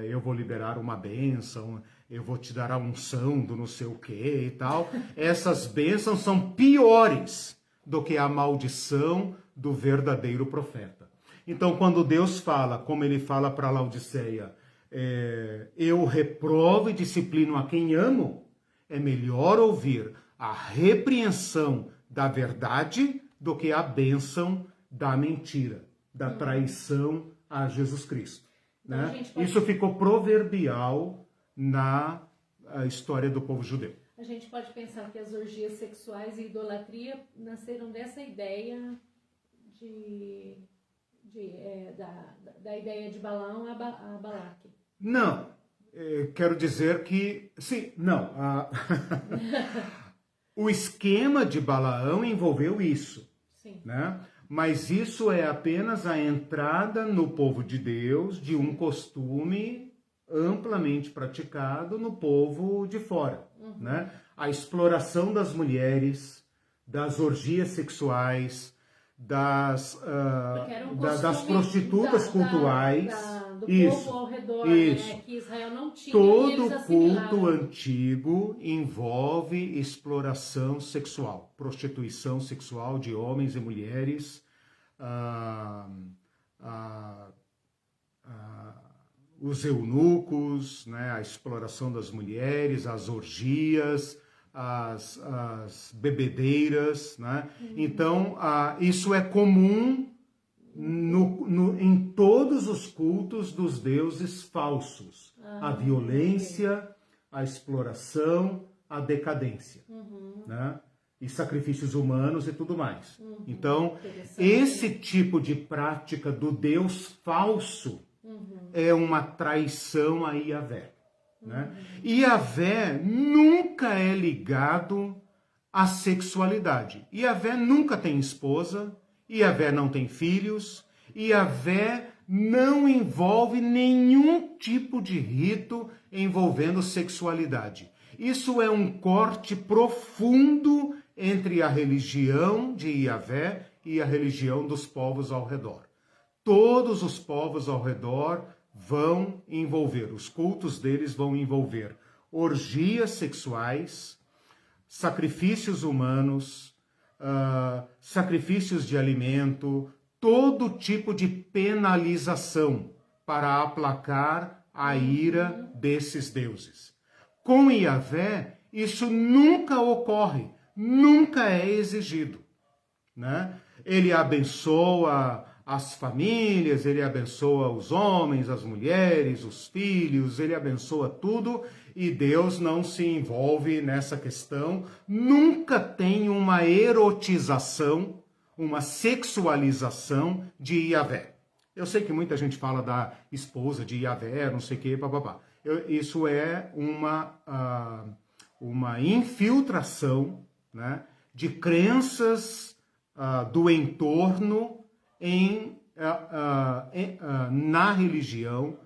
Eu vou liberar uma bênção, eu vou te dar a unção do não sei o que e tal. Essas bênçãos são piores do que a maldição do verdadeiro profeta. Então, quando Deus fala, como ele fala para Laodiceia, eu reprovo e disciplino a quem amo, é melhor ouvir a repreensão da verdade do que a bênção da mentira, da traição a Jesus Cristo. Né? Isso ficou proverbial na história do povo judeu. A gente pode pensar que as orgias sexuais e idolatria nasceram dessa ideia da ideia de Balaão a Balaque. Não, quero dizer que, sim, não. O esquema de Balaão envolveu isso. Sim. Né? Mas isso é apenas a entrada no povo de Deus de um costume amplamente praticado no povo de fora. Né? A exploração das mulheres, das orgias sexuais, das prostitutas cultuais. do povo ao redor, né? Que Israel não tinha. Todo culto antigo envolve exploração sexual, prostituição sexual de homens e mulheres, os eunucos, né? A exploração das mulheres, as orgias, as bebedeiras, né? Então, isso é comum em todos os cultos dos deuses falsos. A violência, a exploração, a decadência, né? E sacrifícios humanos e tudo mais. Então, esse tipo de prática do Deus falso é uma traição a Yahvé, né? Yahvé nunca é ligado à sexualidade. Yahvé nunca tem esposa, Yahvé não tem filhos, Yahvé não envolve nenhum tipo de rito envolvendo sexualidade. Isso é um corte profundo entre a religião de Yahvé e a religião dos povos ao redor. Todos os povos ao redor vão envolver, os cultos deles vão envolver orgias sexuais, sacrifícios humanos, sacrifícios de alimento, todo tipo de penalização para aplacar a ira desses deuses. Com Yahvé, isso nunca ocorre, nunca é exigido, né? Ele abençoa as famílias, ele abençoa os homens, as mulheres, os filhos, ele abençoa tudo e Deus não se envolve nessa questão, nunca tem uma erotização, uma sexualização de Yahvé. Eu sei que muita gente fala da esposa de Yahvé, não sei o que, papapá. Isso é uma infiltração, né, de crenças do entorno na religião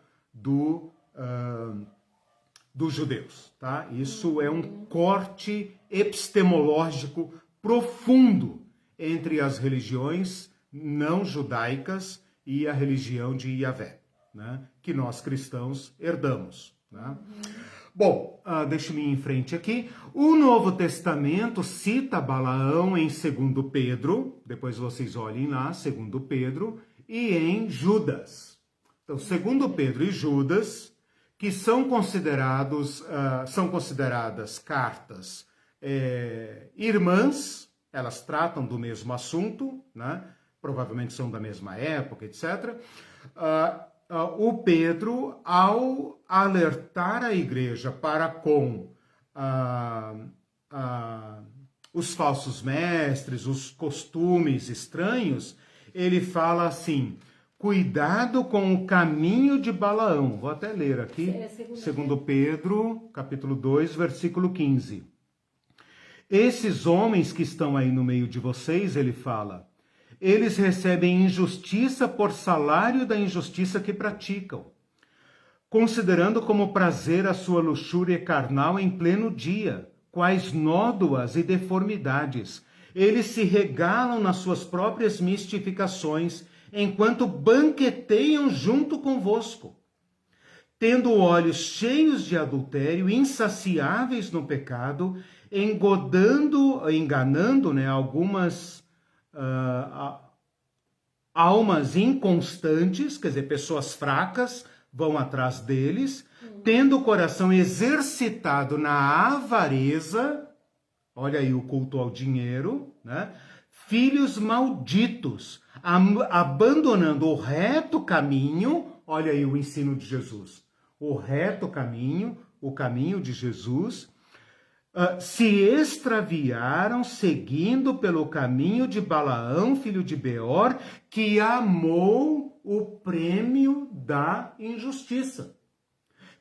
dos judeus, tá? Isso é um corte epistemológico profundo entre as religiões não judaicas e a religião de Yahvé, né? Que nós cristãos herdamos, né? Bom, deixa-me ir em frente aqui. O Novo Testamento cita Balaão em 2 Pedro, depois vocês olhem lá, 2 Pedro, e em Judas. Então, 2 Pedro e Judas, que são consideradas cartas irmãs, elas tratam do mesmo assunto, né? Provavelmente são da mesma época, etc., o Pedro, ao alertar a igreja para com os falsos mestres, os costumes estranhos, ele fala assim: cuidado com o caminho de Balaão. Vou até ler aqui, 2 Pedro, capítulo 2, versículo 15. Esses homens que estão aí no meio de vocês, ele fala, eles recebem injustiça por salário da injustiça que praticam, considerando como prazer a sua luxúria carnal em pleno dia, quais nódoas e deformidades. Eles se regalam nas suas próprias mistificações, enquanto banqueteiam junto convosco, tendo olhos cheios de adultério, insaciáveis no pecado, enganando, né, algumas almas inconstantes, quer dizer, pessoas fracas vão atrás deles, tendo o coração exercitado na avareza, olha aí o culto ao dinheiro, né? Filhos malditos, abandonando o reto caminho, olha aí o ensino de Jesus, o reto caminho, o caminho de Jesus, se extraviaram seguindo pelo caminho de Balaão, filho de Beor, que amou o prêmio da injustiça,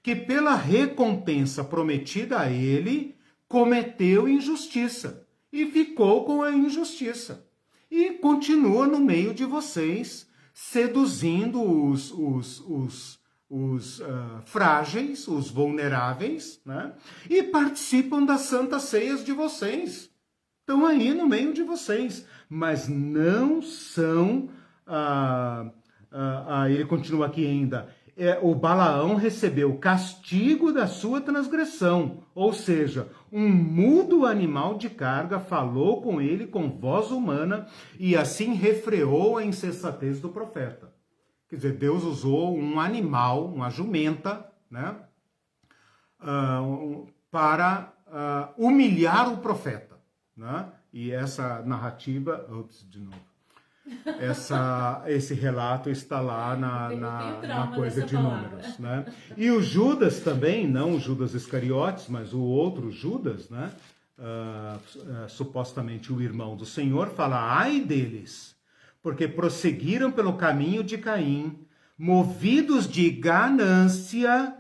que pela recompensa prometida a ele, cometeu injustiça e ficou com a injustiça. E continua no meio de vocês, seduzindo os frágeis, os vulneráveis, né? E participam das santas ceias de vocês. Estão aí no meio de vocês, mas não são... ele continua aqui ainda. o Balaão recebeu o castigo da sua transgressão, ou seja, um mudo animal de carga falou com ele com voz humana e assim refreou a insensatez do profeta. Quer dizer, Deus usou um animal, uma jumenta, né, para humilhar o profeta, né? E essa narrativa, esse relato está lá na coisa de Números, né? E o Judas também, não o Judas Iscariotes, mas o outro Judas, né? Supostamente o irmão do Senhor, fala: ai deles, porque prosseguiram pelo caminho de Caim, movidos de ganância.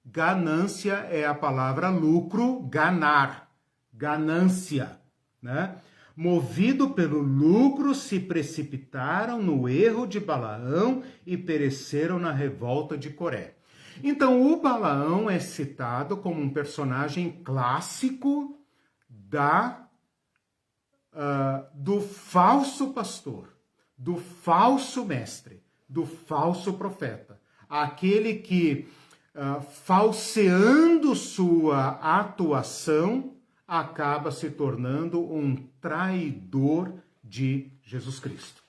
Ganância é a palavra lucro, ganar, ganância, né? Movido pelo lucro, se precipitaram no erro de Balaão e pereceram na revolta de Coré. Então, o Balaão é citado como um personagem clássico do falso pastor, do falso mestre, do falso profeta. Aquele que, falseando sua atuação, acaba se tornando um traidor de Jesus Cristo.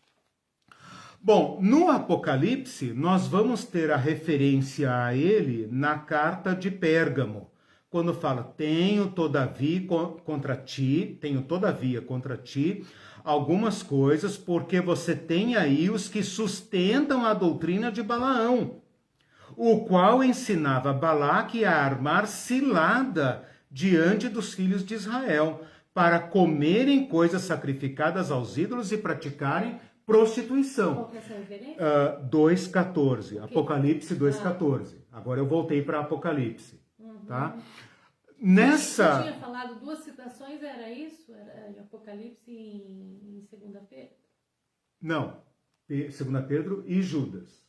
Bom, no Apocalipse, nós vamos ter a referência a ele na carta de Pérgamo, quando fala: tenho todavia contra ti algumas coisas, porque você tem aí os que sustentam a doutrina de Balaão, o qual ensinava Balaque a armar cilada diante dos filhos de Israel, para comerem coisas sacrificadas aos ídolos e praticarem prostituição. Qual que é essa referência? 2,14. Okay. Apocalipse 2,14. Agora eu voltei para Apocalipse. Tá? Nessa... Você tinha falado duas citações, era isso? Era em Apocalipse e em 2 Pedro? Não. 2 Pedro e Judas.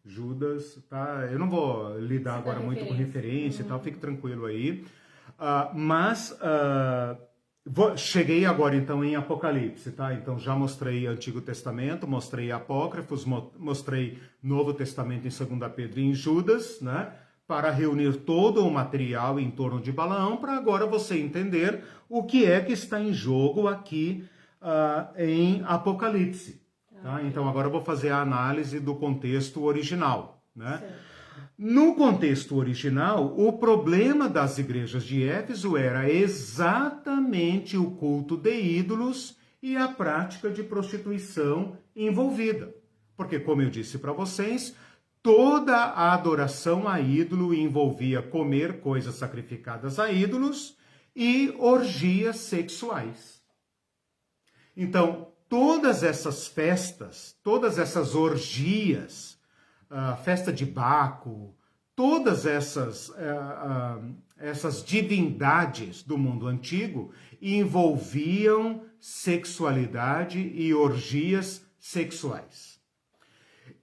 Judas, tá? Eu não vou lidar agora muito com referência e tal, fique tranquilo aí. Cheguei agora então em Apocalipse, tá? Então já mostrei Antigo Testamento, mostrei Apócrifos, mostrei Novo Testamento em 2 Pedro e em Judas, né? Para reunir todo o material em torno de Balaão, para agora você entender o que é que está em jogo aqui em Apocalipse. Tá? Então agora eu vou fazer a análise do contexto original, né? Certo. No contexto original, o problema das igrejas de Éfeso era exatamente o culto de ídolos e a prática de prostituição envolvida. Porque, como eu disse para vocês, toda a adoração a ídolo envolvia comer coisas sacrificadas a ídolos e orgias sexuais. Então, todas essas festas, todas essas orgias, festa de Baco, todas essas divindades do mundo antigo envolviam sexualidade e orgias sexuais.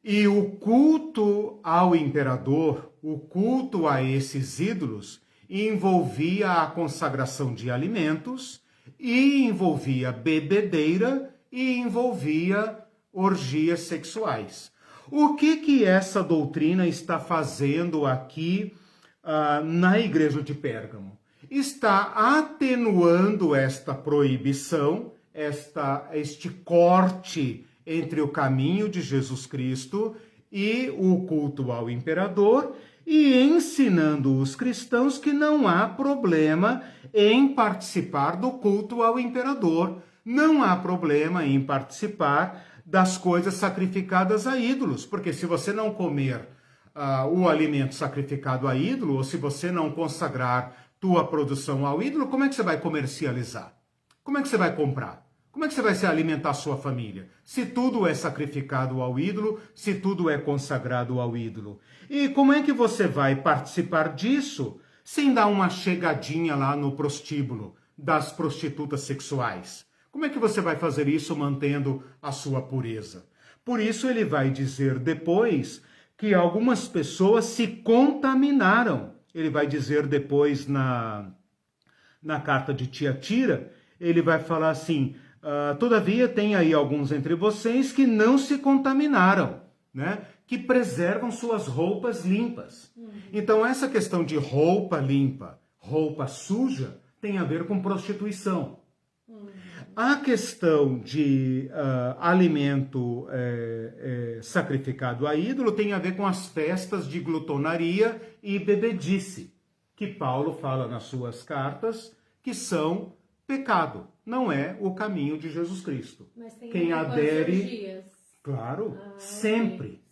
E o culto ao imperador, o culto a esses ídolos, envolvia a consagração de alimentos, e envolvia bebedeira, e envolvia orgias sexuais. O que essa doutrina está fazendo aqui na igreja de Pérgamo? Está atenuando esta proibição, este corte entre o caminho de Jesus Cristo e o culto ao imperador, e ensinando os cristãos que não há problema em participar do culto ao imperador, não há problema em participar das coisas sacrificadas a ídolos, porque se você não comer o alimento sacrificado a ídolo, ou se você não consagrar tua produção ao ídolo, como é que você vai comercializar? Como é que você vai comprar? Como é que você vai se alimentar a sua família? Se tudo é sacrificado ao ídolo, se tudo é consagrado ao ídolo. E como é que você vai participar disso sem dar uma chegadinha lá no prostíbulo das prostitutas sexuais? Como é que você vai fazer isso mantendo a sua pureza? Por isso ele vai dizer depois que algumas pessoas se contaminaram. Ele vai dizer depois na carta de Tiatira, ele vai falar assim: todavia tem aí alguns entre vocês que não se contaminaram, né? que preservam suas roupas limpas. Então, essa questão de roupa limpa, roupa suja, tem a ver com prostituição. A questão de alimento sacrificado a ídolo tem a ver com as festas de glutonaria e bebedice, que Paulo fala nas suas cartas, que são pecado. Não é o caminho de Jesus Cristo. Mas tem quem adere, claro, sempre.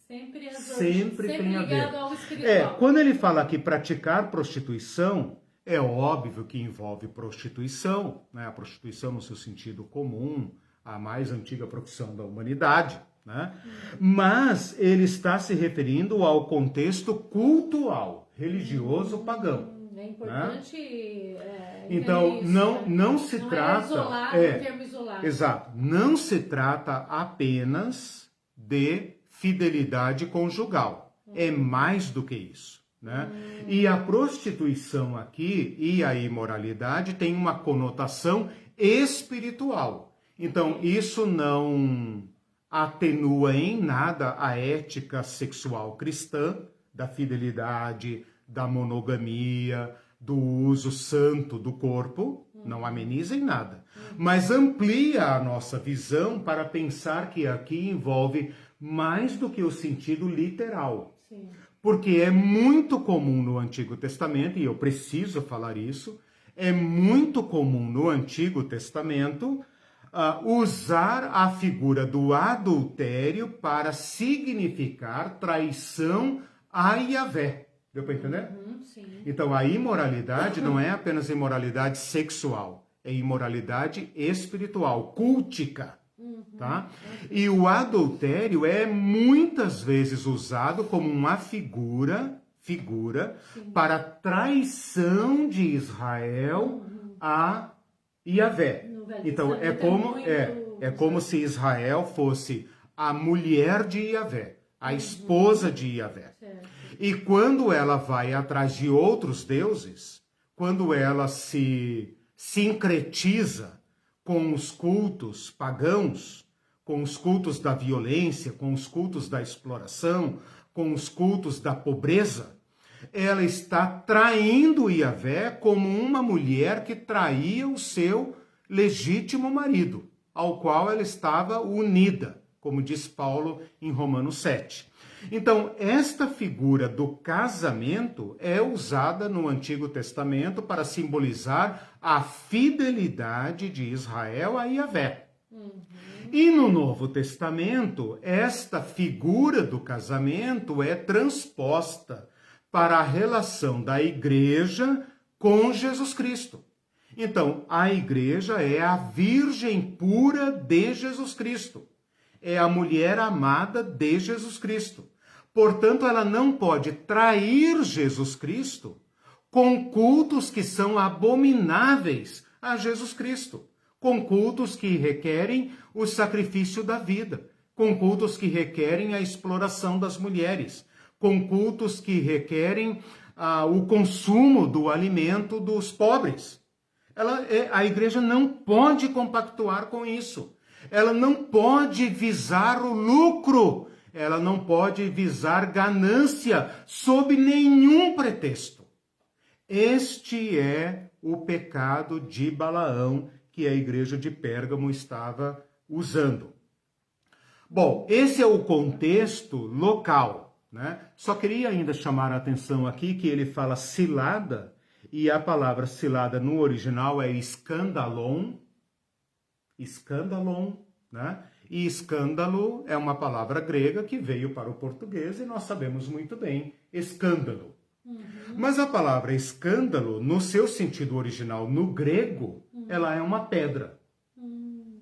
Sempre tem a ver. Ao espiritual. Quando ele fala aqui praticar prostituição, é óbvio que envolve prostituição, né? A prostituição no seu sentido comum, a mais antiga profissão da humanidade, né? Mas ele está se referindo ao contexto cultural, religioso pagão. É importante. Né? Então, não se trata. É termo isolado. Exato. Não se trata apenas de fidelidade conjugal. É mais do que isso. Né? E a prostituição aqui e a imoralidade tem uma conotação espiritual. Então, isso não atenua em nada a ética sexual cristã, da fidelidade, da monogamia, do uso santo do corpo, não ameniza em nada. Mas amplia a nossa visão para pensar que aqui envolve mais do que o sentido literal. Sim. Porque é muito comum no Antigo Testamento, e eu preciso falar isso, é muito comum no Antigo Testamento usar a figura do adultério para significar traição a Yahvé. Deu para entender? Sim. Então, a imoralidade não é apenas imoralidade sexual, é imoralidade espiritual, cultica. Tá? E o adultério é muitas vezes usado como uma figura para traição de Israel a Yahvé. Então, é como se Israel fosse a mulher de Yahvé, a esposa de Yahvé. E quando ela vai atrás de outros deuses, quando ela se sincretiza com os cultos pagãos, com os cultos da violência, com os cultos da exploração, com os cultos da pobreza, ela está traindo Yahvé como uma mulher que traía o seu legítimo marido, ao qual ela estava unida, como diz Paulo em Romanos 7. Então, esta figura do casamento é usada no Antigo Testamento para simbolizar a fidelidade de Israel a Yahvé. E no Novo Testamento, esta figura do casamento é transposta para a relação da igreja com Jesus Cristo. Então, a igreja é a virgem pura de Jesus Cristo. É a mulher amada de Jesus Cristo. Portanto, ela não pode trair Jesus Cristo com cultos que são abomináveis a Jesus Cristo, com cultos que requerem o sacrifício da vida, com cultos que requerem a exploração das mulheres, com cultos que requerem o consumo do alimento dos pobres. A igreja não pode compactuar com isso. Ela não pode visar o lucro. Ela não pode visar ganância sob nenhum pretexto. Este é o pecado de Balaão que a igreja de Pérgamo estava usando. Bom, esse é o contexto local, né? Só queria ainda chamar a atenção aqui que ele fala cilada, e a palavra cilada no original é escandalon, né? E escândalo é uma palavra grega que veio para o português e nós sabemos muito bem, escândalo. Mas a palavra escândalo, no seu sentido original no grego, ela é uma pedra.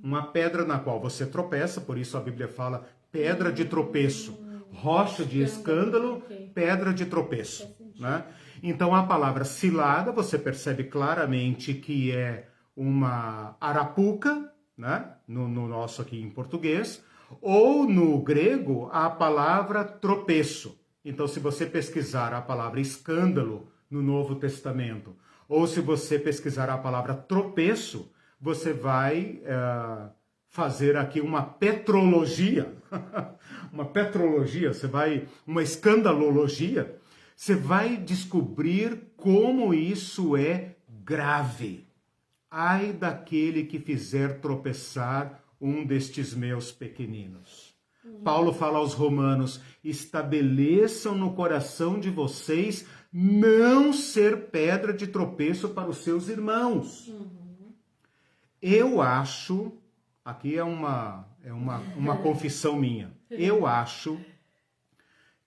Uma pedra na qual você tropeça, por isso a Bíblia fala pedra de tropeço. Rocha de escândalo, pedra de tropeço. Né? Então a palavra cilada, você percebe claramente que é uma arapuca, né? No nosso aqui em português, ou no grego a palavra tropeço. Então, se você pesquisar a palavra escândalo no Novo Testamento, ou se você pesquisar a palavra tropeço, você vai fazer aqui uma petrologia, uma escandalologia, você vai descobrir como isso é grave. Ai daquele que fizer tropeçar um destes meus pequeninos. Paulo fala aos romanos, estabeleçam no coração de vocês não ser pedra de tropeço para os seus irmãos. Eu acho, aqui é uma confissão minha, eu acho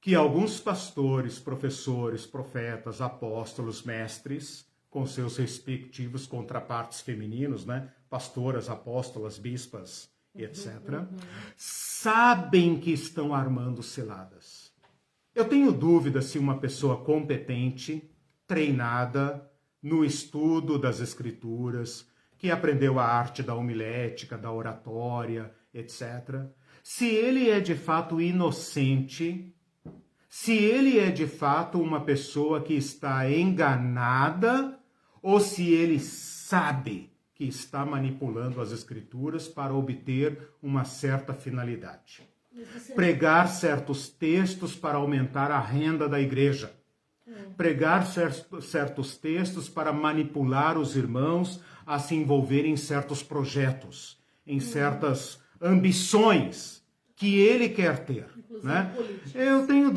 que alguns pastores, professores, profetas, apóstolos, mestres, com seus respectivos contrapartes femininos, né? Pastoras, apóstolas, bispas, etc., sabem que estão armando ciladas. Eu tenho dúvida se uma pessoa competente, treinada no estudo das escrituras, que aprendeu a arte da homilética, da oratória, etc., se ele é de fato inocente, se ele é de fato uma pessoa que está enganada, ou se ele sabe que está manipulando as escrituras para obter uma certa finalidade. Pregar certos textos para aumentar a renda da igreja. Pregar certos textos para manipular os irmãos a se envolverem em certos projetos, em certas ambições que ele quer ter. Né? Eu tenho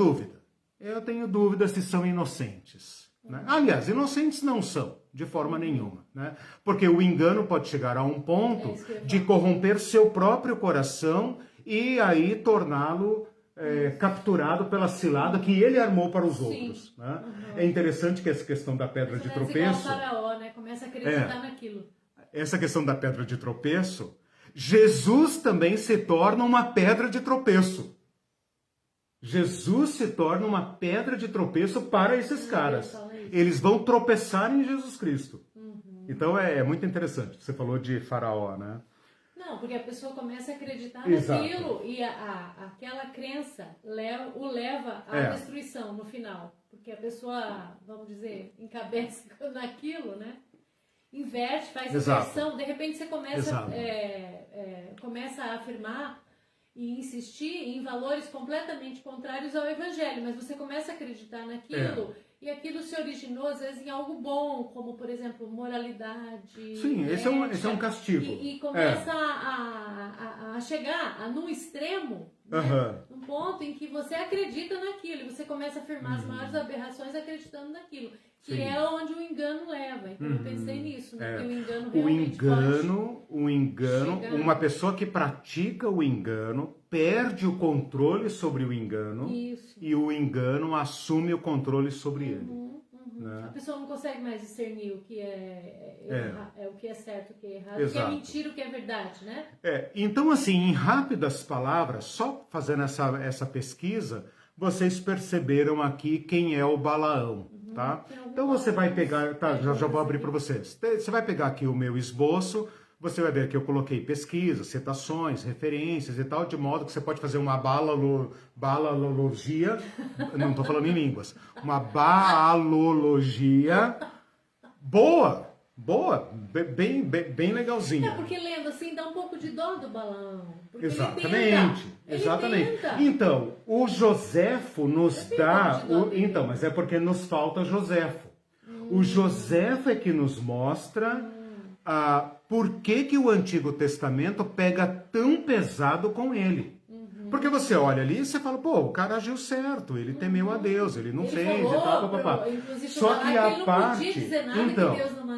dúvida se são inocentes. Né? Aliás, inocentes não são, de forma nenhuma. Né? Porque o engano pode chegar a um ponto de corromper seu próprio coração e aí torná-lo capturado pela cilada que ele armou para os outros. Né? É interessante que essa questão da pedra de tropeço... Igual Faraó, né? Começa a acreditar naquilo. Essa questão da pedra de tropeço, Jesus também se torna uma pedra de tropeço. Jesus se torna uma pedra de tropeço para esses caras. Eles vão tropeçar em Jesus Cristo. Então é muito interessante. Você falou de Faraó, né? Não, porque a pessoa começa a acreditar naquilo e aquela crença o leva à destruição no final. Porque a pessoa, vamos dizer, encabeça naquilo, né? Inverte, faz inversão. De repente você começa a afirmar e insistir em valores completamente contrários ao evangelho, mas você começa a acreditar naquilo e aquilo se originou às vezes em algo bom, como por exemplo moralidade. Sim, esse é um castigo. E começa a chegar num extremo, né? Num ponto em que você acredita naquilo e você começa a afirmar as maiores aberrações acreditando naquilo. Que é onde o engano leva. Então eu pensei nisso, né? Que o engano realmente o engano, uma pessoa que pratica o engano perde o controle sobre o engano e o engano assume o controle sobre ele. Né? A pessoa não consegue mais discernir o que o que é certo, o que é errado, o que é mentira, o que é verdade, né? Então, assim, em rápidas palavras, só fazendo essa pesquisa, vocês perceberam aqui quem é o Balaão. Tá? Então você vai pegar, já vou abrir para vocês. Você vai pegar aqui o meu esboço, você vai ver que eu coloquei pesquisas, citações, referências e tal, de modo que você pode fazer uma balalogia, não estou falando em línguas, uma balologia boa, bem legalzinha. Porque lendo assim dá um pouco de dó do Balaão. Exatamente. Então, o Joséfo nos dá... mas é porque nos falta Joséfo. O Joséfo é que nos mostra por que o Antigo Testamento pega tão pesado com ele. Porque você olha ali e você fala, pô, o cara agiu certo, ele temeu a Deus, ele não fez e tal, papapá. Só que a parte...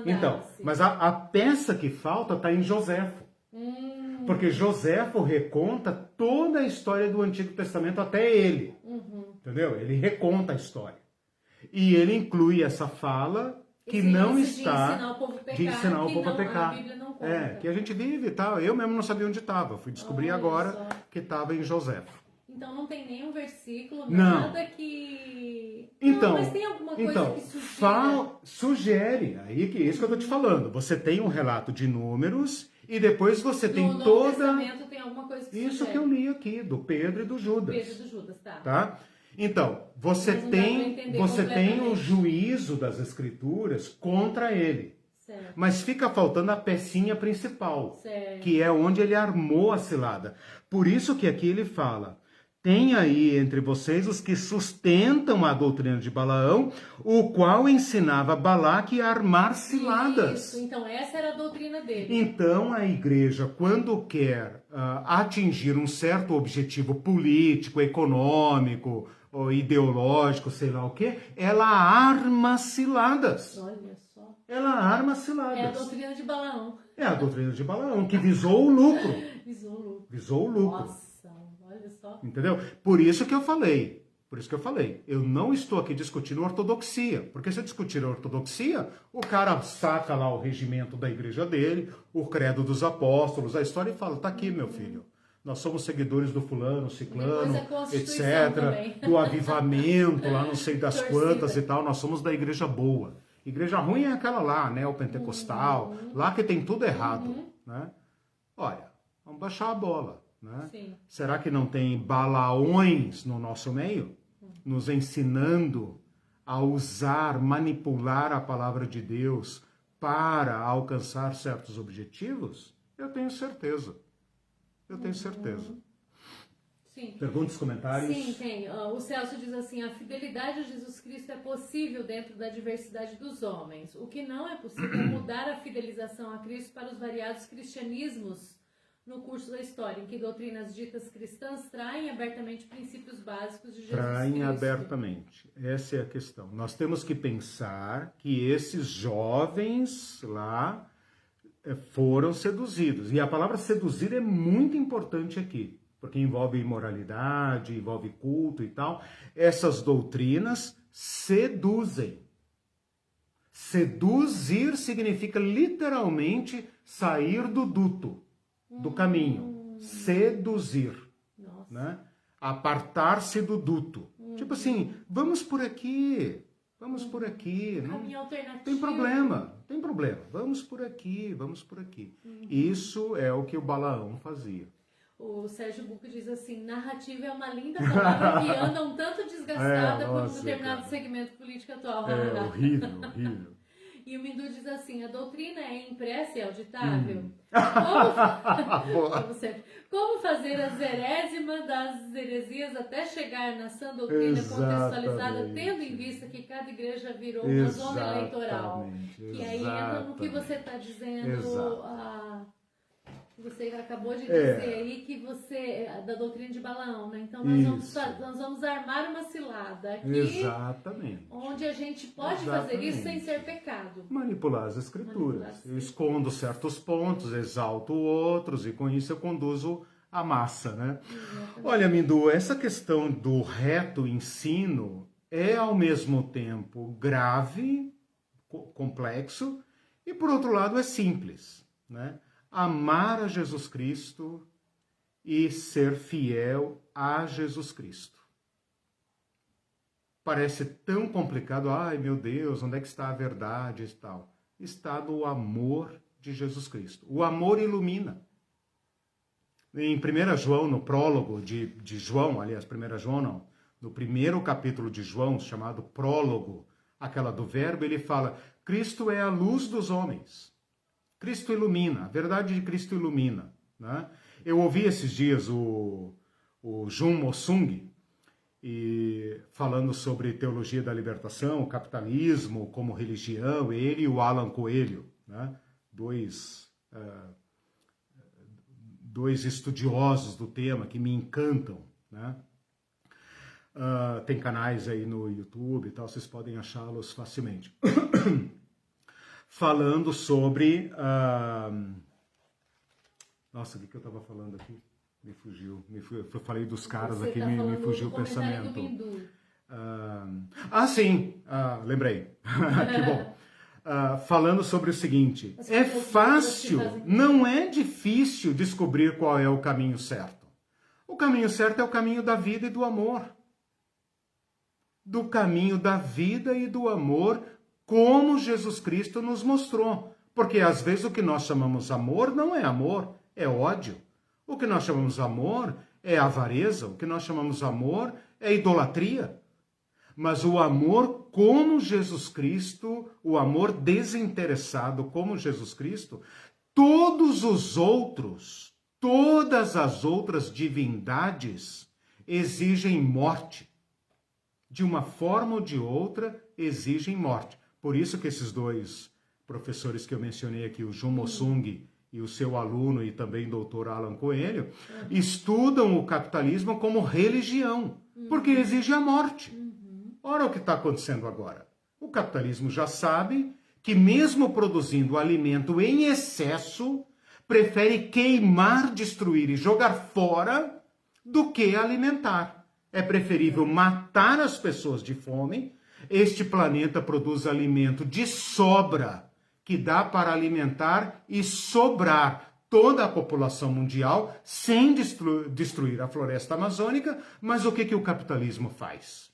Então, mas a peça que falta está em Joséfo. Porque Joséfo reconta toda a história do Antigo Testamento até ele. Entendeu? Ele reconta a história. E ele inclui essa fala que não está de ensinar o povo a pecar. Que a gente vive e tal. Eu mesmo não sabia onde estava. Fui descobrir agora que estava em Joséfo. Então não tem nenhum versículo, nada que... Então, mas tem alguma coisa que sugere. Sugere. Aí que é isso que eu estou te falando. Você tem um relato de números e depois você tem no toda... Novo Testamento tem alguma coisa que isso sugere. Que eu li aqui, do Pedro e do Judas. Pedro e do Judas, tá? Então, você tem o juízo das Escrituras contra ele. Certo. Mas fica faltando a pecinha principal, certo. que é onde ele armou a cilada. Por isso que aqui ele fala: tem aí entre vocês os que sustentam a doutrina de Balaão, o qual ensinava Balaque a armar ciladas. Isso, então essa era a doutrina dele. Então a igreja, quando quer atingir um certo objetivo político, econômico, ou ideológico, sei lá o quê, ela arma ciladas. Olha só. Ela arma ciladas. É a doutrina de Balaão. É a doutrina de Balaão, que visou o lucro. Visou o lucro. Nossa, olha só. Entendeu? Por isso que eu falei. Eu não estou aqui discutindo ortodoxia. Porque se eu discutir a ortodoxia, o cara saca lá o regimento da igreja dele, o credo dos apóstolos, a história e fala: tá aqui, meu filho. Nós somos seguidores do fulano, ciclano, etc. Do avivamento, lá não sei das quantas e tal. Nós somos da igreja boa. Igreja ruim é aquela lá, né? O pentecostal. Lá que tem tudo errado. Né? Olha, vamos baixar a bola. Né? Sim. Será que não tem balaões no nosso meio? Nos ensinando a usar, manipular a palavra de Deus para alcançar certos objetivos? Eu tenho certeza. Sim. Perguntas, comentários? Sim, tem. O Celso diz assim: a fidelidade a Jesus Cristo é possível dentro da diversidade dos homens. O que não é possível é mudar a fidelização a Cristo para os variados cristianismos no curso da história, em que doutrinas ditas cristãs traem abertamente princípios básicos de Jesus Cristo. Traem abertamente. Essa é a questão. Nós temos que pensar que esses jovens lá foram seduzidos. E a palavra seduzir é muito importante aqui, porque envolve imoralidade, envolve culto e tal. Essas doutrinas seduzem. Seduzir significa literalmente sair do duto, do caminho. Seduzir. Né? Apartar-se do duto. Tipo assim, vamos por aqui. Vamos por aqui. Caminho alternativo. Tem problema. Vamos por aqui. Isso é o que o Balaão fazia. O Sérgio Bucco diz assim: narrativa é uma linda palavra que anda um tanto desgastada por um determinado segmento político atual. É horrível. E o Mindu diz assim: a doutrina é impressa e auditável. Como fazer as herésimas das heresias até chegar na sã doutrina contextualizada, tendo em vista que cada igreja virou uma zona eleitoral. Que aí entra no que você está dizendo, você acabou de dizer aí, que você, da doutrina de Balaão, né? Então nós vamos armar uma cilada aqui, onde a gente pode fazer isso sem ser pecado. Manipular as escrituras. Eu escondo certos pontos, exalto outros, e com isso eu conduzo a massa, né? Olha, Mindu, essa questão do reto ensino é ao mesmo tempo grave, complexo, e por outro lado é simples, né? Amar a Jesus Cristo e ser fiel a Jesus Cristo. Parece tão complicado. Ai, meu Deus, onde é que está a verdade e tal? Está no amor de Jesus Cristo. O amor ilumina. Em 1 João, no prólogo de João, aliás, 1 João não, no primeiro capítulo de João, chamado prólogo, aquela do verbo, ele fala: Cristo é a luz dos homens. Cristo ilumina, a verdade de Cristo ilumina. Né? Eu ouvi esses dias o Jun Mo-sung falando sobre teologia da libertação, o capitalismo como religião, ele e o Alan Coelho, né? Dois estudiosos do tema que me encantam. Né? Tem canais aí no YouTube e tal, vocês podem achá-los facilmente. Falando sobre... Nossa, o que eu estava falando aqui? Me fugiu. Eu falei dos caras aqui, me fugiu o pensamento. Sim, lembrei. Que bom. Falando sobre o seguinte: é fácil, não é difícil descobrir qual é o caminho certo. O caminho certo é o caminho da vida e do amor. Do caminho da vida e do amor, como Jesus Cristo nos mostrou. Porque às vezes o que nós chamamos amor não é amor, é ódio. O que nós chamamos amor é avareza, o que nós chamamos amor é idolatria. Mas o amor como Jesus Cristo, o amor desinteressado como Jesus Cristo, todas as outras divindades exigem morte. De uma forma ou de outra, exigem morte. Por isso que esses dois professores que eu mencionei aqui, o Jun Mo-sung e o seu aluno e também doutor Alan Coelho, estudam o capitalismo como religião, porque exige a morte. Ora, o que está acontecendo agora? O capitalismo já sabe que mesmo produzindo alimento em excesso, prefere queimar, destruir e jogar fora do que alimentar. É preferível matar as pessoas de fome. Este planeta produz alimento de sobra, que dá para alimentar e sobrar toda a população mundial sem destruir a floresta amazônica. Mas o que o capitalismo faz?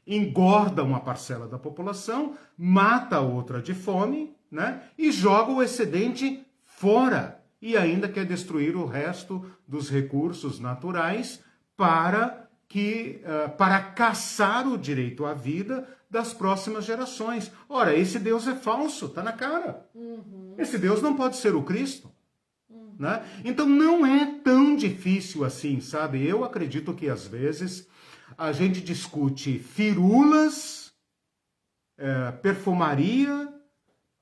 Engorda uma parcela da população, mata outra de fome, né? E joga o excedente fora. E ainda quer destruir o resto dos recursos naturais para caçar o direito à vida das próximas gerações. Ora, esse Deus é falso, está na cara. Esse Deus não pode ser o Cristo. Né? Então não é tão difícil assim, sabe? Eu acredito que às vezes a gente discute firulas, perfumaria,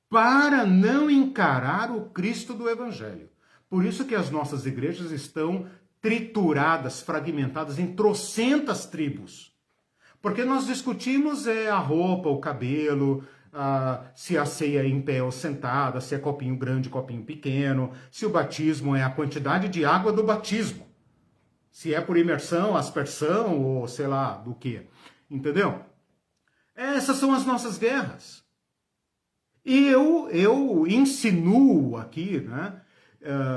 para não encarar o Cristo do Evangelho. Por isso que as nossas igrejas estão trituradas, fragmentadas em trocentas tribos. Porque nós discutimos a roupa, o cabelo, se a ceia é em pé ou sentada, se é copinho grande, copinho pequeno, se o batismo é a quantidade de água do batismo, se é por imersão, aspersão ou sei lá do que. Entendeu? Essas são as nossas guerras. E eu insinuo aqui, né?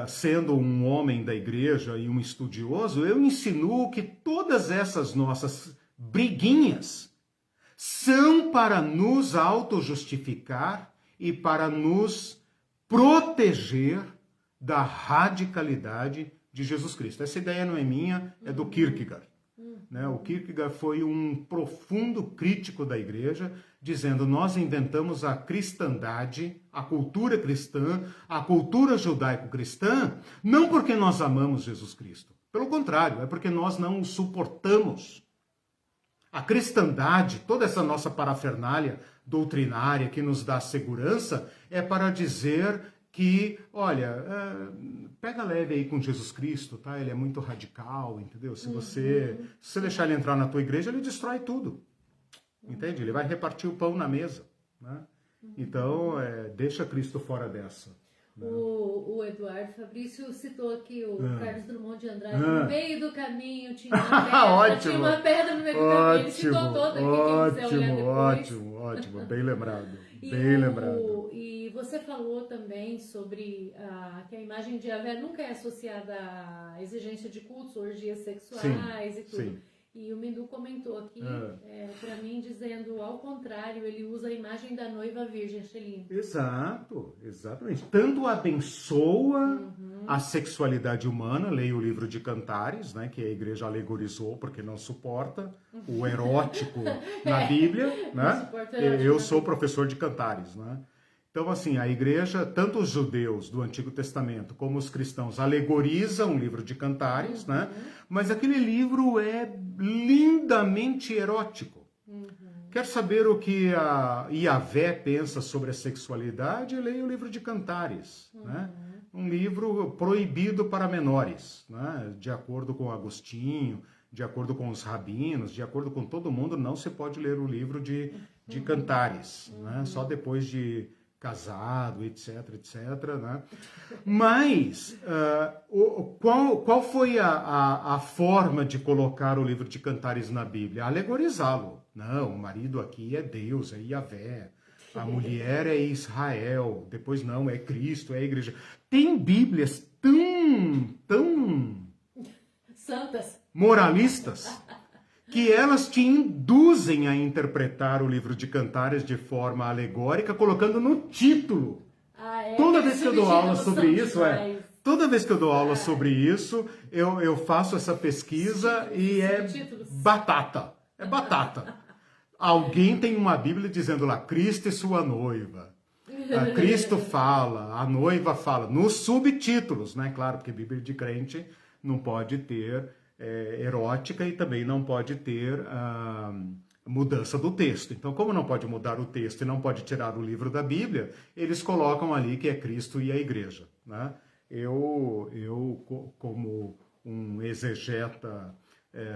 Sendo um homem da igreja e um estudioso, eu insinuo que todas essas nossas briguinhas são para nos auto-justificar e para nos proteger da radicalidade de Jesus Cristo. Essa ideia não é minha, é do Kierkegaard. Né? O Kierkegaard foi um profundo crítico da igreja, dizendo: nós inventamos a cristandade, a cultura cristã, a cultura judaico-cristã, não porque nós amamos Jesus Cristo. Pelo contrário, é porque nós não o suportamos. A cristandade, toda essa nossa parafernália doutrinária que nos dá segurança, é para dizer que, olha, pega leve aí com Jesus Cristo, tá? Ele é muito radical, entendeu? Se você deixar ele entrar na tua igreja, ele destrói tudo. Entende? Ele vai repartir o pão na mesa. Né? Então, deixa Cristo fora dessa. Né? O Eduardo Fabrício citou aqui o Carlos Drummond de Andrade. No meio do caminho tinha uma pedra, tinha uma pedra no meio do caminho. Ele citou toda aqui. Ótimo. Bem lembrado. Lembrado. E você falou também sobre que a imagem de Yahvé nunca é associada à exigência de cultos, orgias sexuais e tudo. Sim. E o Mindu comentou aqui para mim, dizendo, ao contrário, ele usa a imagem da noiva virgem, Shelly. Exatamente. Tanto abençoa a sexualidade humana, leia o livro de Cantares, né, que a igreja alegorizou porque não suporta o erótico na Bíblia. Né? Eu sou professor de Cantares, né? Então, assim, a igreja, tanto os judeus do Antigo Testamento como os cristãos, alegorizam o livro de Cantares, né? Mas aquele livro é lindamente erótico. Quer saber o que a Yahvé pensa sobre a sexualidade? Leia o livro de Cantares, né? Um livro proibido para menores, né? De acordo com Agostinho, de acordo com os rabinos, de acordo com todo mundo, não se pode ler o livro de Cantares, né? Só depois de casado, etc, né? Mas qual foi a forma de colocar o livro de Cantares na Bíblia? Alegorizá-lo. Não, o marido aqui é Deus, é Yahvé. A mulher é Israel. Depois não, é Cristo, é a igreja. Tem Bíblias tão santas, moralistas, que elas te induzem a interpretar o livro de Cantares de forma alegórica, colocando no título. Toda vez que eu dou aula sobre isso, toda vez que eu dou aula sobre isso, eu faço essa pesquisa e é batata. É batata. Alguém tem uma Bíblia dizendo lá, Cristo e sua noiva. Cristo fala, a noiva fala, nos subtítulos, né? Claro, porque Bíblia de crente não pode ter erótica e também não pode ter mudança do texto. Então, como não pode mudar o texto e não pode tirar o livro da Bíblia, eles colocam ali que é Cristo e a igreja, né? Eu como um exegeta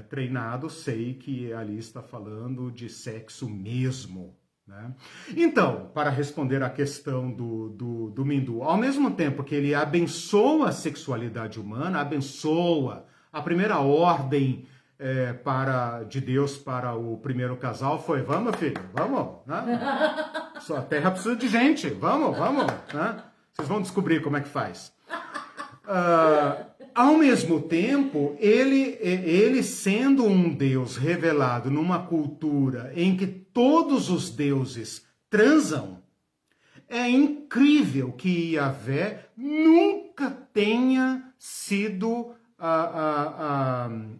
treinado, sei que ali está falando de sexo mesmo, né? Então, para responder à questão do Mindu, ao mesmo tempo que ele abençoa a sexualidade humana, abençoa a primeira ordem de Deus para o primeiro casal foi, vamos filho, vamos, né? Só a terra precisa de gente, vamos, né? Vocês vão descobrir como é que faz. Ao mesmo tempo, ele sendo um Deus revelado numa cultura em que todos os deuses transam, é incrível que Yahvé nunca tenha sido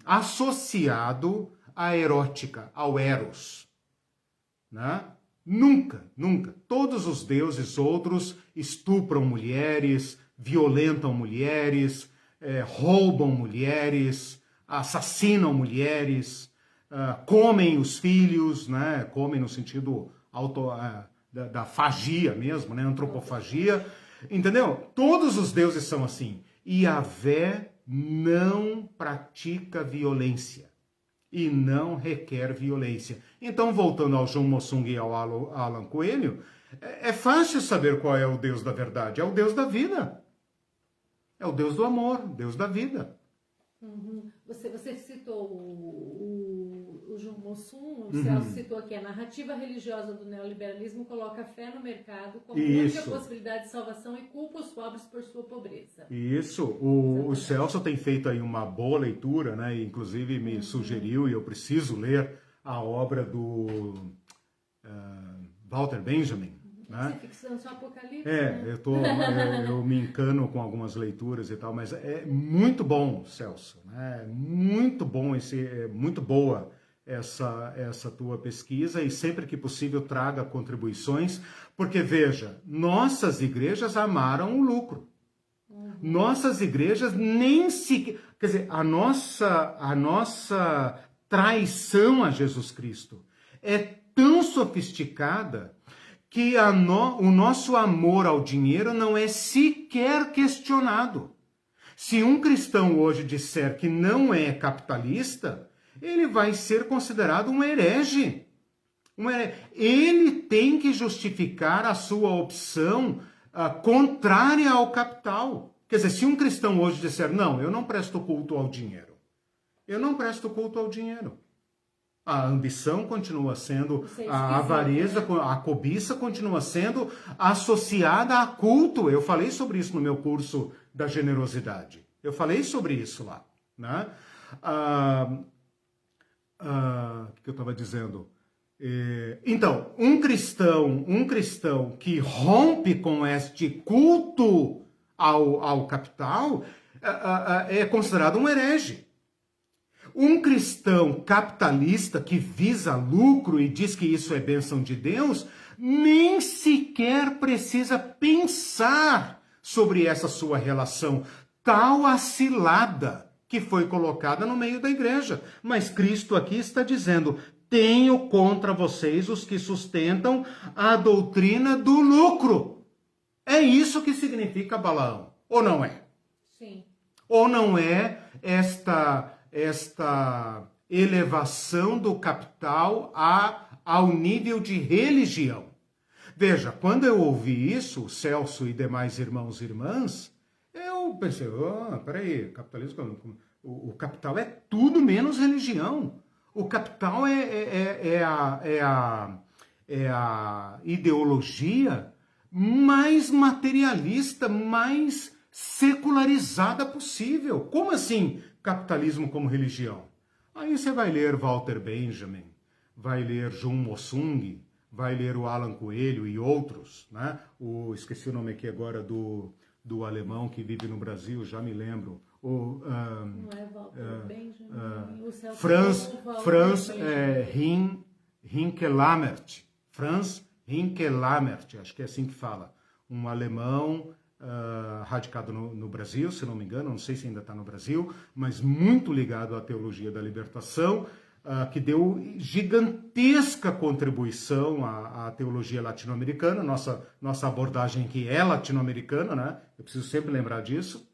associado à erótica, ao eros, né? Nunca. Todos os deuses outros estupram mulheres, violentam mulheres, roubam mulheres, assassinam mulheres, comem os filhos, né? Comem no sentido da fagia mesmo, né? Antropofagia, entendeu? Todos os deuses são assim. E Yahvé não pratica violência e não requer violência. Então, voltando ao João Mossung e ao Alan Coelho, é fácil saber qual é o Deus da verdade. É o Deus da vida. É o Deus do amor, Deus da vida. Uhum. Você citou o João Mossum, o Celso citou aqui, a narrativa religiosa do neoliberalismo coloca a fé no mercado como única possibilidade de salvação e culpa os pobres por sua pobreza. Isso, o Celso tem feito aí uma boa leitura, né? Inclusive me sugeriu, e eu preciso ler a obra do Walter Benjamin. Né? Ficção só Apocalipse, né? eu me encano com algumas leituras e tal, mas é muito bom, Celso, né? Muito bom, muito boa essa tua pesquisa, e sempre que possível traga contribuições, porque veja, nossas igrejas amaram o lucro. Nossas igrejas nem se... Quer dizer, a nossa traição a Jesus Cristo é tão sofisticada que o nosso amor ao dinheiro não é sequer questionado. Se um cristão hoje disser que não é capitalista, ele vai ser considerado um herege. Ele tem que justificar a sua opção contrária ao capital. Quer dizer, se um cristão hoje disser, não, eu não presto culto ao dinheiro. Eu não presto culto ao dinheiro. A ambição continua sendo, a avareza, a cobiça continua sendo associada a culto. Eu falei sobre isso no meu curso da generosidade. Eu falei sobre isso lá, né? O que eu estava dizendo? Então, um cristão que rompe com este culto ao capital é considerado um herege. Um cristão capitalista que visa lucro e diz que isso é bênção de Deus, nem sequer precisa pensar sobre essa sua relação, tal a cilada que foi colocada no meio da igreja. Mas Cristo aqui está dizendo, tenho contra vocês os que sustentam a doutrina do lucro. É isso que significa Balaão, ou não é? Sim. Ou não é esta elevação do capital ao nível de religião. Veja, quando eu ouvi isso, Celso e demais irmãos e irmãs, eu pensei, peraí, capitalismo, o capital é tudo menos religião. O capital é a ideologia mais materialista, mais secularizada possível. Como assim capitalismo como religião? Aí você vai ler Walter Benjamin, vai ler João Mossung, vai ler o Alan Coelho e outros, né? Esqueci o nome aqui agora do alemão que vive no Brasil, já me lembro. Não é Walter Benjamin, o Celso Franz Rim, Hinkelamert, Franz Hinkelamert, acho que é assim que fala, um alemão radicado no Brasil, se não me engano, não sei se ainda está no Brasil, mas muito ligado à teologia da libertação, que deu gigantesca contribuição à teologia latino-americana, nossa abordagem aqui é latino-americana, né? Eu preciso sempre lembrar disso.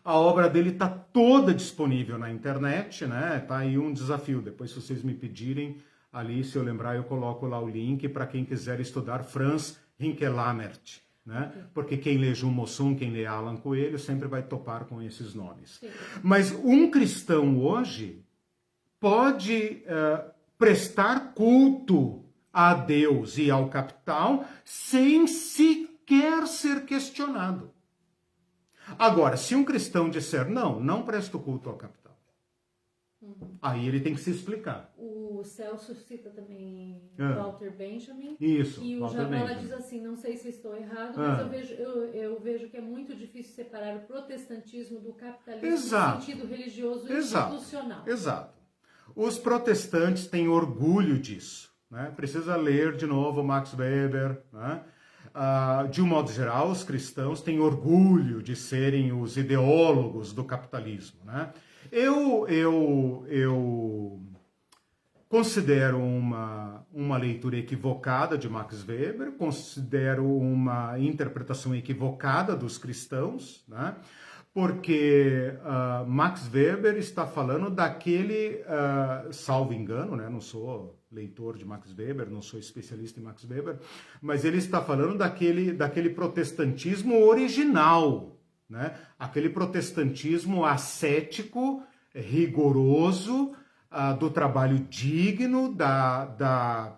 A obra dele está toda disponível na internet, né? Tá aí um desafio. Depois, se vocês me pedirem, ali, se eu lembrar, eu coloco lá o link para quem quiser estudar Franz Hinkelamert, né? Porque quem lê Jun Mossum, quem lê Alan Coelho, sempre vai topar com esses nomes. Sim. Mas um cristão hoje pode prestar culto a Deus e ao capital sem sequer ser questionado. Agora, se um cristão disser, não presto culto ao capital, aí ele tem que se explicar. O Celso cita também Walter Benjamin. Isso, e o Javala diz assim, não sei se estou errado, mas eu vejo que é muito difícil separar o protestantismo do capitalismo no sentido religioso e institucional. Exato. Os protestantes têm orgulho disso, né? Precisa ler de novo Max Weber, né? De um modo geral, os cristãos têm orgulho de serem os ideólogos do capitalismo, né? Eu considero uma leitura equivocada de Max Weber, considero uma interpretação equivocada dos cristãos, né? Porque Max Weber está falando daquele, salvo engano, né? Não sou leitor de Max Weber, não sou especialista em Max Weber, mas ele está falando daquele protestantismo original, né? Aquele protestantismo ascético, rigoroso, do trabalho digno, da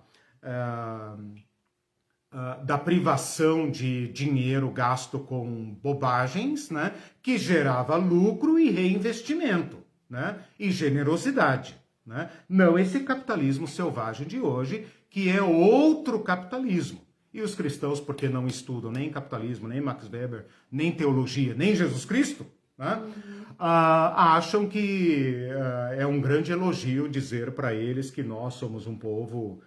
privação de dinheiro gasto com bobagens, né, que gerava lucro e reinvestimento, né, e generosidade, né? Não esse capitalismo selvagem de hoje, que é outro capitalismo. E os cristãos, porque não estudam nem capitalismo, nem Max Weber, nem teologia, nem Jesus Cristo, né, acham que é um grande elogio dizer para eles que nós somos um povo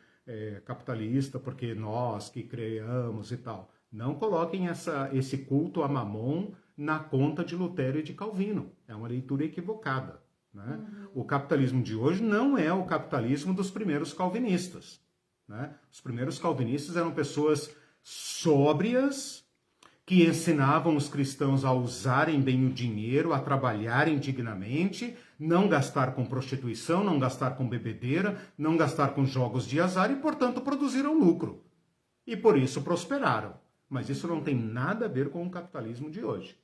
capitalista, porque nós que criamos e tal. Não coloquem esse culto a Mamon na conta de Lutero e de Calvino. É uma leitura equivocada, né? O capitalismo de hoje não é o capitalismo dos primeiros calvinistas, né? Os primeiros calvinistas eram pessoas sóbrias, que ensinavam os cristãos a usarem bem o dinheiro, a trabalharem dignamente, não gastar com prostituição, não gastar com bebedeira, não gastar com jogos de azar e, portanto, produziram lucro. E por isso prosperaram. Mas isso não tem nada a ver com o capitalismo de hoje.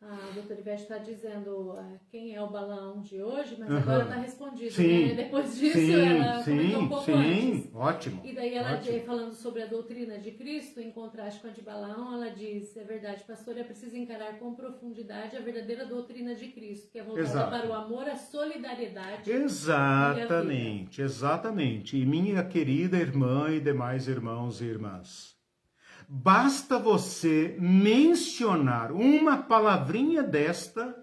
A doutora Ivete está dizendo quem é o balão de hoje, mas agora está respondido, sim, né? Depois disso, ela comentou um pouco antes. Ótimo. E daí ela, falando sobre a doutrina de Cristo, em contraste com a de Balaão, ela diz, é verdade, pastor, é preciso encarar com profundidade a verdadeira doutrina de Cristo, que é voltada para o amor, a solidariedade. Exatamente, exatamente. E minha querida irmã e demais irmãos e irmãs, basta você mencionar uma palavrinha desta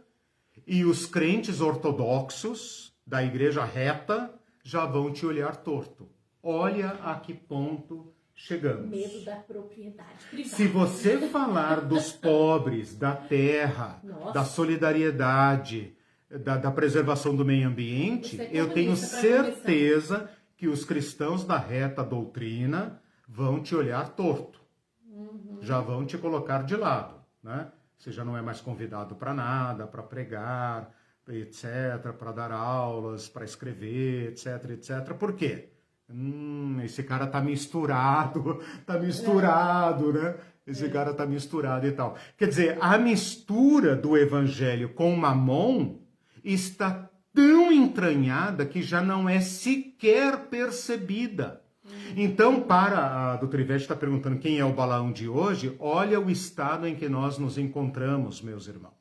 e os crentes ortodoxos da igreja reta já vão te olhar torto. Olha a que ponto chegamos. Medo da propriedade privada. Se você falar dos pobres, da terra, da solidariedade, da preservação do meio ambiente, eu tenho certeza que os cristãos da reta doutrina vão te olhar torto. Já vão te colocar de lado, né? Você já não é mais convidado para nada, para pregar, etc., para dar aulas, para escrever, etc., etc. Por quê? Esse cara tá misturado, né? Esse cara tá misturado e tal. Quer dizer, a mistura do evangelho com Mamon está tão entranhada que já não é sequer percebida. Então, para a doutora Ivete está perguntando quem é o Balaão de hoje, olha o estado em que nós nos encontramos, meus irmãos.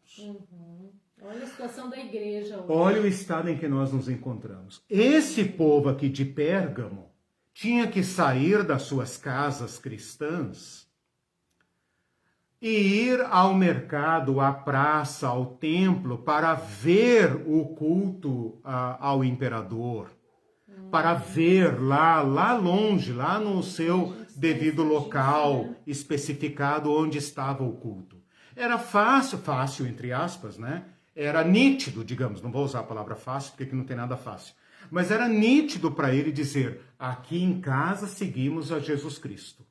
Olha a situação da igreja hoje. Olha o estado em que nós nos encontramos. Esse povo aqui de Pérgamo tinha que sair das suas casas cristãs e ir ao mercado, à praça, ao templo, para ver o culto ao imperador, para ver lá longe, lá no seu devido local especificado onde estava o culto. Era fácil entre aspas, né? Era nítido, digamos, não vou usar a palavra fácil porque aqui não tem nada fácil, mas era nítido para ele dizer: aqui em casa seguimos a Jesus Cristo.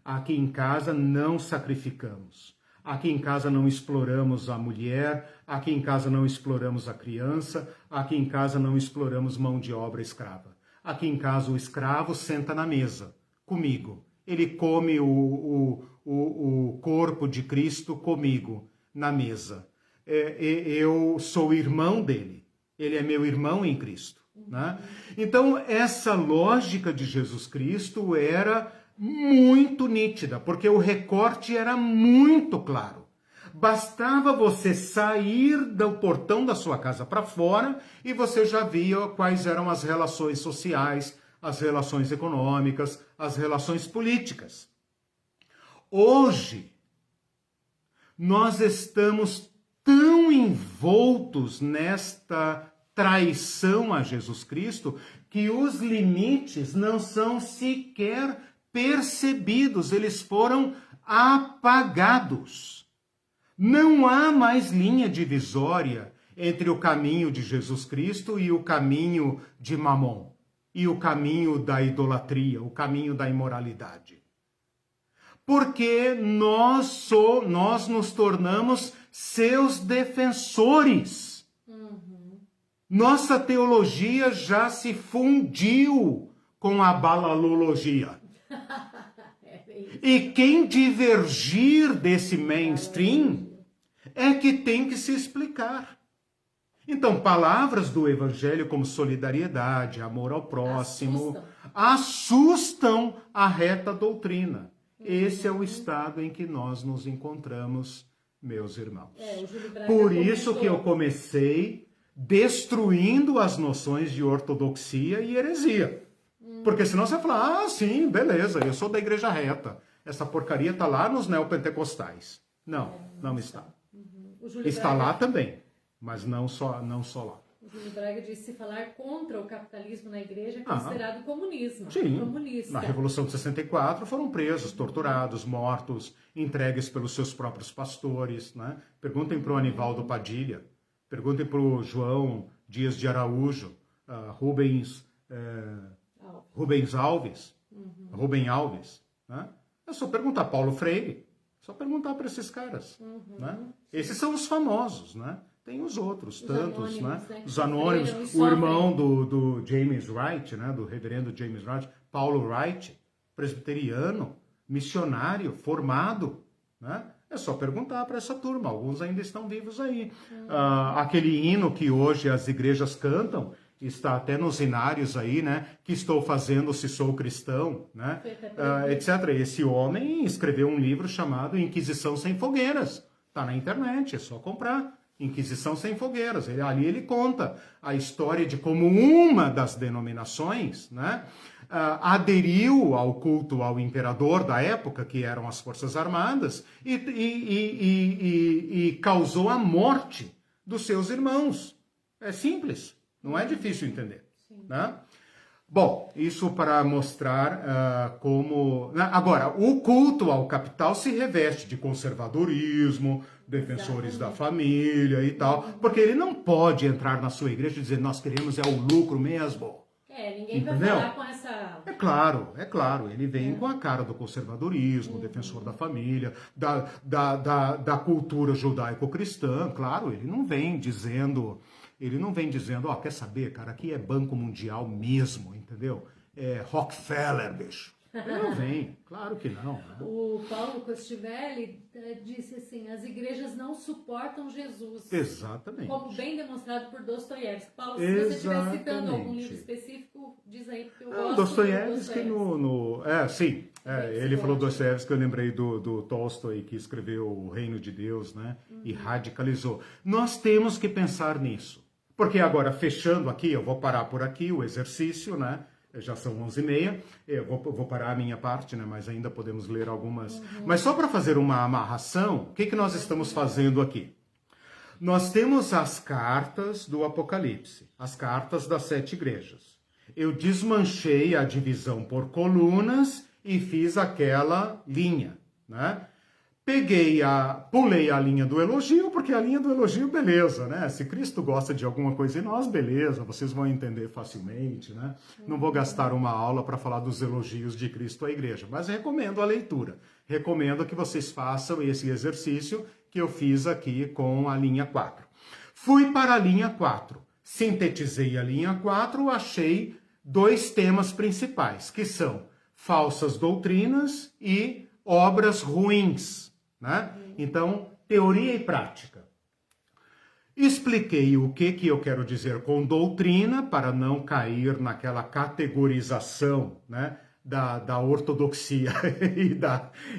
Aqui em casa não sacrificamos. Aqui em casa não exploramos a mulher, aqui em casa não exploramos a criança, aqui em casa não exploramos mão de obra escrava. Aqui em casa o escravo senta na mesa comigo. Ele come o corpo de Cristo comigo na mesa. Eu sou irmão dele. Ele é meu irmão em Cristo. Né? Então, essa lógica de Jesus Cristo era muito nítida, porque o recorte era muito claro. Bastava você sair do portão da sua casa para fora e você já via quais eram as relações sociais, as relações econômicas, as relações políticas. Hoje, nós estamos tão envoltos nesta traição a Jesus Cristo que os limites não são sequer percebidos, eles foram apagados. Não há mais linha divisória entre o caminho de Jesus Cristo e o caminho de Mamon, e o caminho da idolatria, o caminho da imoralidade. Porque nós nos tornamos seus defensores. Nossa teologia já se fundiu com a balalologia. E quem divergir desse mainstream é que tem que se explicar. Então, palavras do evangelho como solidariedade, amor ao próximo, assustam a reta doutrina. Esse é o estado em que nós nos encontramos, meus irmãos. Por isso que eu comecei destruindo as noções de ortodoxia e heresia. Porque senão você vai falar: ah, sim, beleza, eu sou da igreja reta. Essa porcaria está lá nos neopentecostais. Não está. Está lá também, mas não só lá. O Júlio Braga disse: se falar contra o capitalismo na igreja é considerado comunismo. Sim, comunista. Na Revolução de 64 foram presos, torturados, mortos, entregues pelos seus próprios pastores. Né? Perguntem para o Anivaldo Padilha, perguntem para o João Dias de Araújo, Rubens Alves, Rubem Alves. Né? É só perguntar Paulo Freire, só perguntar para esses caras. Né? Esses são os famosos, né? Tem os outros, tantos, anônimos, né? Os anônimos, o irmão do James Wright, né? Do reverendo James Wright, Paulo Wright, presbiteriano, missionário, formado, né? É só perguntar para essa turma, alguns ainda estão vivos aí. Aquele hino que hoje as igrejas cantam, está até nos hinários aí, né? Que estou fazendo se sou cristão, né? Etc. Esse homem escreveu um livro chamado Inquisição Sem Fogueiras. Está na internet, é só comprar. Inquisição Sem Fogueiras. Ali ele conta a história de como uma das denominações, né, aderiu ao culto ao imperador da época, que eram as Forças Armadas, e causou a morte dos seus irmãos. É simples, não é difícil entender. Né? Bom, isso para mostrar como... Agora, o culto ao capital se reveste de conservadorismo, defensores da família e tal, porque ele não pode entrar na sua igreja e dizer: nós queremos o lucro mesmo. Ninguém Entendeu? Vai falar com essa... É claro, ele vem com a cara do conservadorismo, defensor da família, da cultura judaico-cristã, claro, ele não vem dizendo, quer saber, cara, aqui é Banco Mundial mesmo, entendeu? É Rockefeller, bicho. Ele não vem, claro que não. Né? O Paulo Costivelli disse assim: as igrejas não suportam Jesus. Exatamente. Como bem demonstrado por Dostoiévski. Paulo, se você estiver citando algum livro específico, diz aí, porque eu gosto Dostoiévski ele falou Dostoiévski, eu lembrei do Tolstói, que escreveu O Reino de Deus, né? E radicalizou. Nós temos que pensar nisso. Porque agora, fechando aqui, eu vou parar por aqui o exercício, né? Já são 11h30, eu vou parar a minha parte, né? Mas ainda podemos ler algumas. Mas só para fazer uma amarração, o que nós estamos fazendo aqui? Nós temos as cartas do Apocalipse, as cartas das 7 igrejas. Eu desmanchei a divisão por colunas e fiz aquela linha, né? Pulei a linha do elogio, porque a linha do elogio, beleza, né? Se Cristo gosta de alguma coisa em nós, beleza, vocês vão entender facilmente, né? Não vou gastar uma aula para falar dos elogios de Cristo à igreja, mas recomendo a leitura. Recomendo que vocês façam esse exercício que eu fiz aqui com a linha 4. Fui para a linha 4, sintetizei a linha 4, achei 2 temas principais, que são falsas doutrinas e obras ruins, né? Então, teoria e prática. Expliquei o que eu quero dizer com doutrina, para não cair naquela categorização, né, da ortodoxia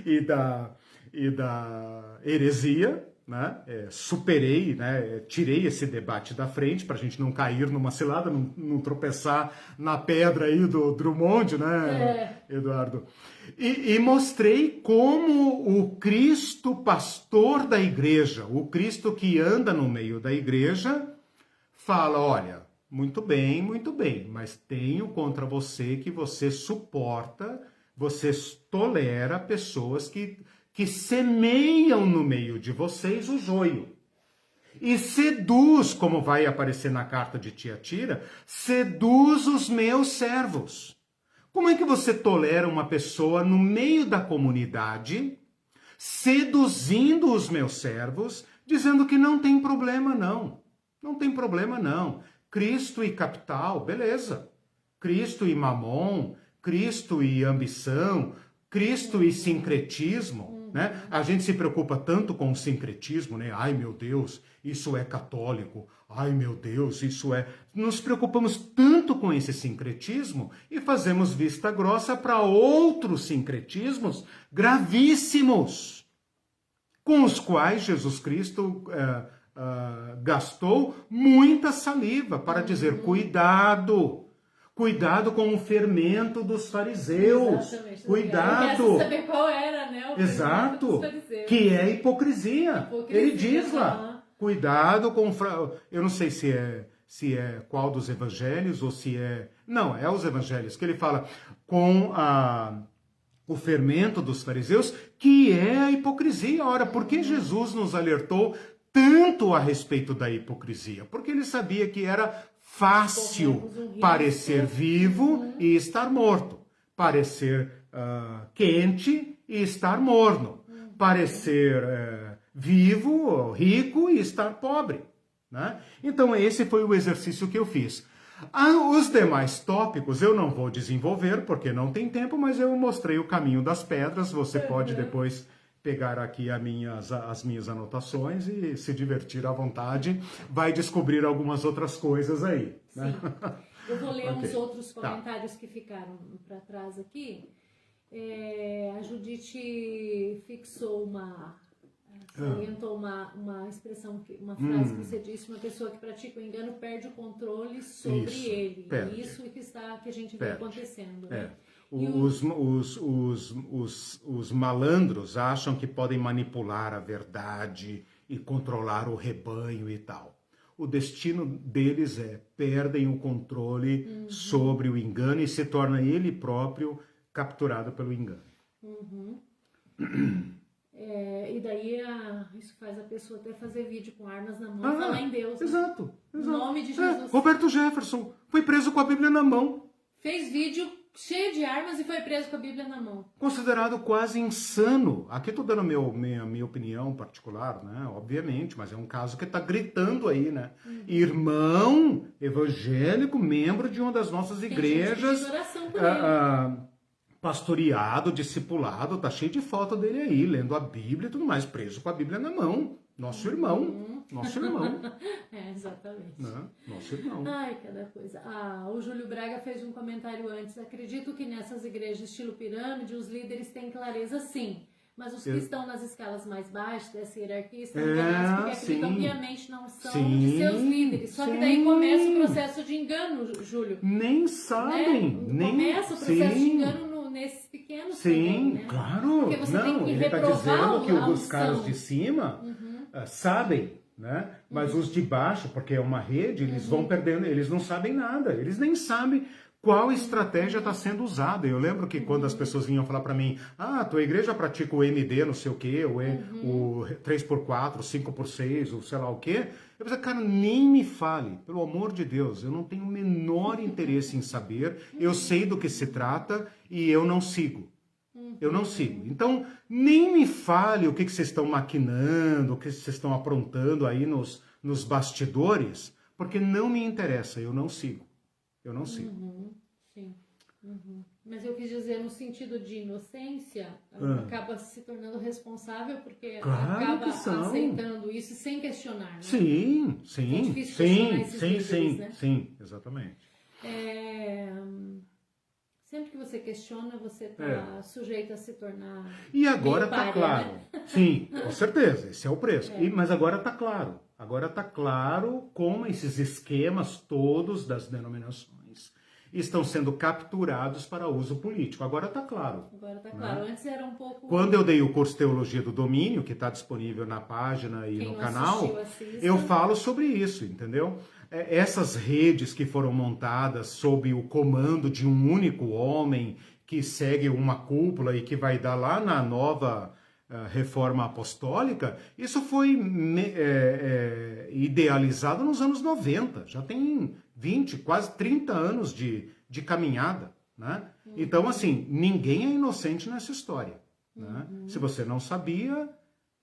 e da heresia, né? Superei, né? Tirei esse debate da frente para a gente não cair numa cilada, não tropeçar na pedra aí do Drummond, né, Eduardo? E mostrei como o Cristo pastor da igreja, o Cristo que anda no meio da igreja, fala, olha, muito bem, mas tenho contra você que você suporta, você tolera pessoas que semeiam no meio de vocês o joio. E seduz, como vai aparecer na carta de Tiatira, seduz os meus servos. Como é que você tolera uma pessoa no meio da comunidade, seduzindo os meus servos, dizendo que não tem problema não? Não tem problema não. Cristo e capital, beleza. Cristo e mamon, Cristo e ambição, Cristo e sincretismo, né? A gente se preocupa tanto com o sincretismo, né? Ai, meu Deus, isso é católico. Ai, meu Deus, isso é... Nos preocupamos tanto com esse sincretismo e fazemos vista grossa para outros sincretismos gravíssimos, com os quais Jesus Cristo gastou muita saliva para dizer, cuidado com o fermento dos fariseus. Exatamente. Cuidado. Eu quero saber qual era, né? O Exato. Dos fariseus. Que é hipocrisia. Ele diz lá. Cuidado com... Eu não sei se é qual dos evangelhos ou se é... Não, é os evangelhos que ele fala com o fermento dos fariseus, que é a hipocrisia. Ora, por que Jesus nos alertou tanto a respeito da hipocrisia? Porque ele sabia que era fácil parecer vivo e estar morto, parecer quente e estar morno, parecer vivo, rico e estar pobre, né? Então esse foi o exercício que eu fiz. Os demais tópicos eu não vou desenvolver porque não tem tempo, mas eu mostrei o caminho das pedras, você pode depois pegar aqui as minhas anotações e se divertir à vontade, vai descobrir algumas outras coisas aí. Né? Sim. Eu vou ler uns outros comentários que ficaram para trás aqui. A Judite fixou salientou uma expressão, uma frase que você disse, uma pessoa que pratica o engano perde o controle sobre ele. Perde. Isso que a gente vê acontecendo. Né? Os malandros acham que podem manipular a verdade e controlar o rebanho e tal. O destino deles perdem o controle sobre o engano e se torna ele próprio capturado pelo engano. E daí isso faz a pessoa até fazer vídeo com armas na mão e falar em Deus. Exato. Em nome de Jesus. Roberto Jefferson foi preso com a Bíblia na mão. Fez vídeo cheio de armas e foi preso com a Bíblia na mão. Considerado quase insano. Aqui estou dando minha opinião particular, né? Obviamente, mas é um caso que está gritando aí, né? Irmão evangélico, membro de uma das nossas igrejas. Tem gente que fez oração por ele. Pastoreado, discipulado, tá cheio de foto dele aí, lendo a Bíblia e tudo mais, preso com a Bíblia na mão. Nosso irmão. Exatamente. Né? Nosso irmão. Ai, cada coisa. O Júlio Braga fez um comentário antes. Acredito que nessas igrejas estilo pirâmide, os líderes têm clareza, sim. Mas os que estão nas escalas mais baixas dessa hierarquia estão enganados porque acreditam piamente na unção de seus líderes. Só que daí começa o processo de engano, Júlio. Nem sabem. Né? Começa o processo de engano nesses pequenos também, né? Claro. Porque você tem que ele está dizendo que os caras de cima sabem, né? Mas os de baixo, porque é uma rede, eles vão perdendo, eles não sabem nada, eles nem sabem Qual estratégia está sendo usada? Eu lembro que quando as pessoas vinham falar para mim, tua igreja pratica o MD, não sei o quê, o 3x4, 5x6, ou sei lá o quê. Eu pensei, cara, nem me fale, pelo amor de Deus, eu não tenho o menor interesse em saber, eu sei do que se trata e eu não sigo. Eu não sigo. Então, nem me fale o que vocês estão maquinando, o que vocês estão aprontando aí nos bastidores, porque não me interessa, eu não sigo. Eu não sigo. Sim. Mas eu quis dizer, no sentido de inocência, acaba se tornando responsável porque acaba aceitando isso sem questionar, né? Sim, é difícil questionar esses líderes, né? Sim, exatamente. Sempre que você questiona, você está sujeito a se tornar. E agora está claro. Né? Sim, com certeza, esse é o preço. Mas agora está claro. Agora está claro como esses esquemas todos das denominações estão sendo capturados para uso político. Agora está claro. Agora está claro. Antes era um pouco... Quando eu dei o curso Teologia do Domínio, que está disponível na página e no canal, eu falo sobre isso, entendeu? Essas redes que foram montadas sob o comando de um único homem que segue uma cúpula e que vai dar lá na nova reforma apostólica, isso foi idealizado nos anos 90, já tem 20, quase 30 anos de caminhada, né? Então, assim, ninguém é inocente nessa história, né? Se você não sabia,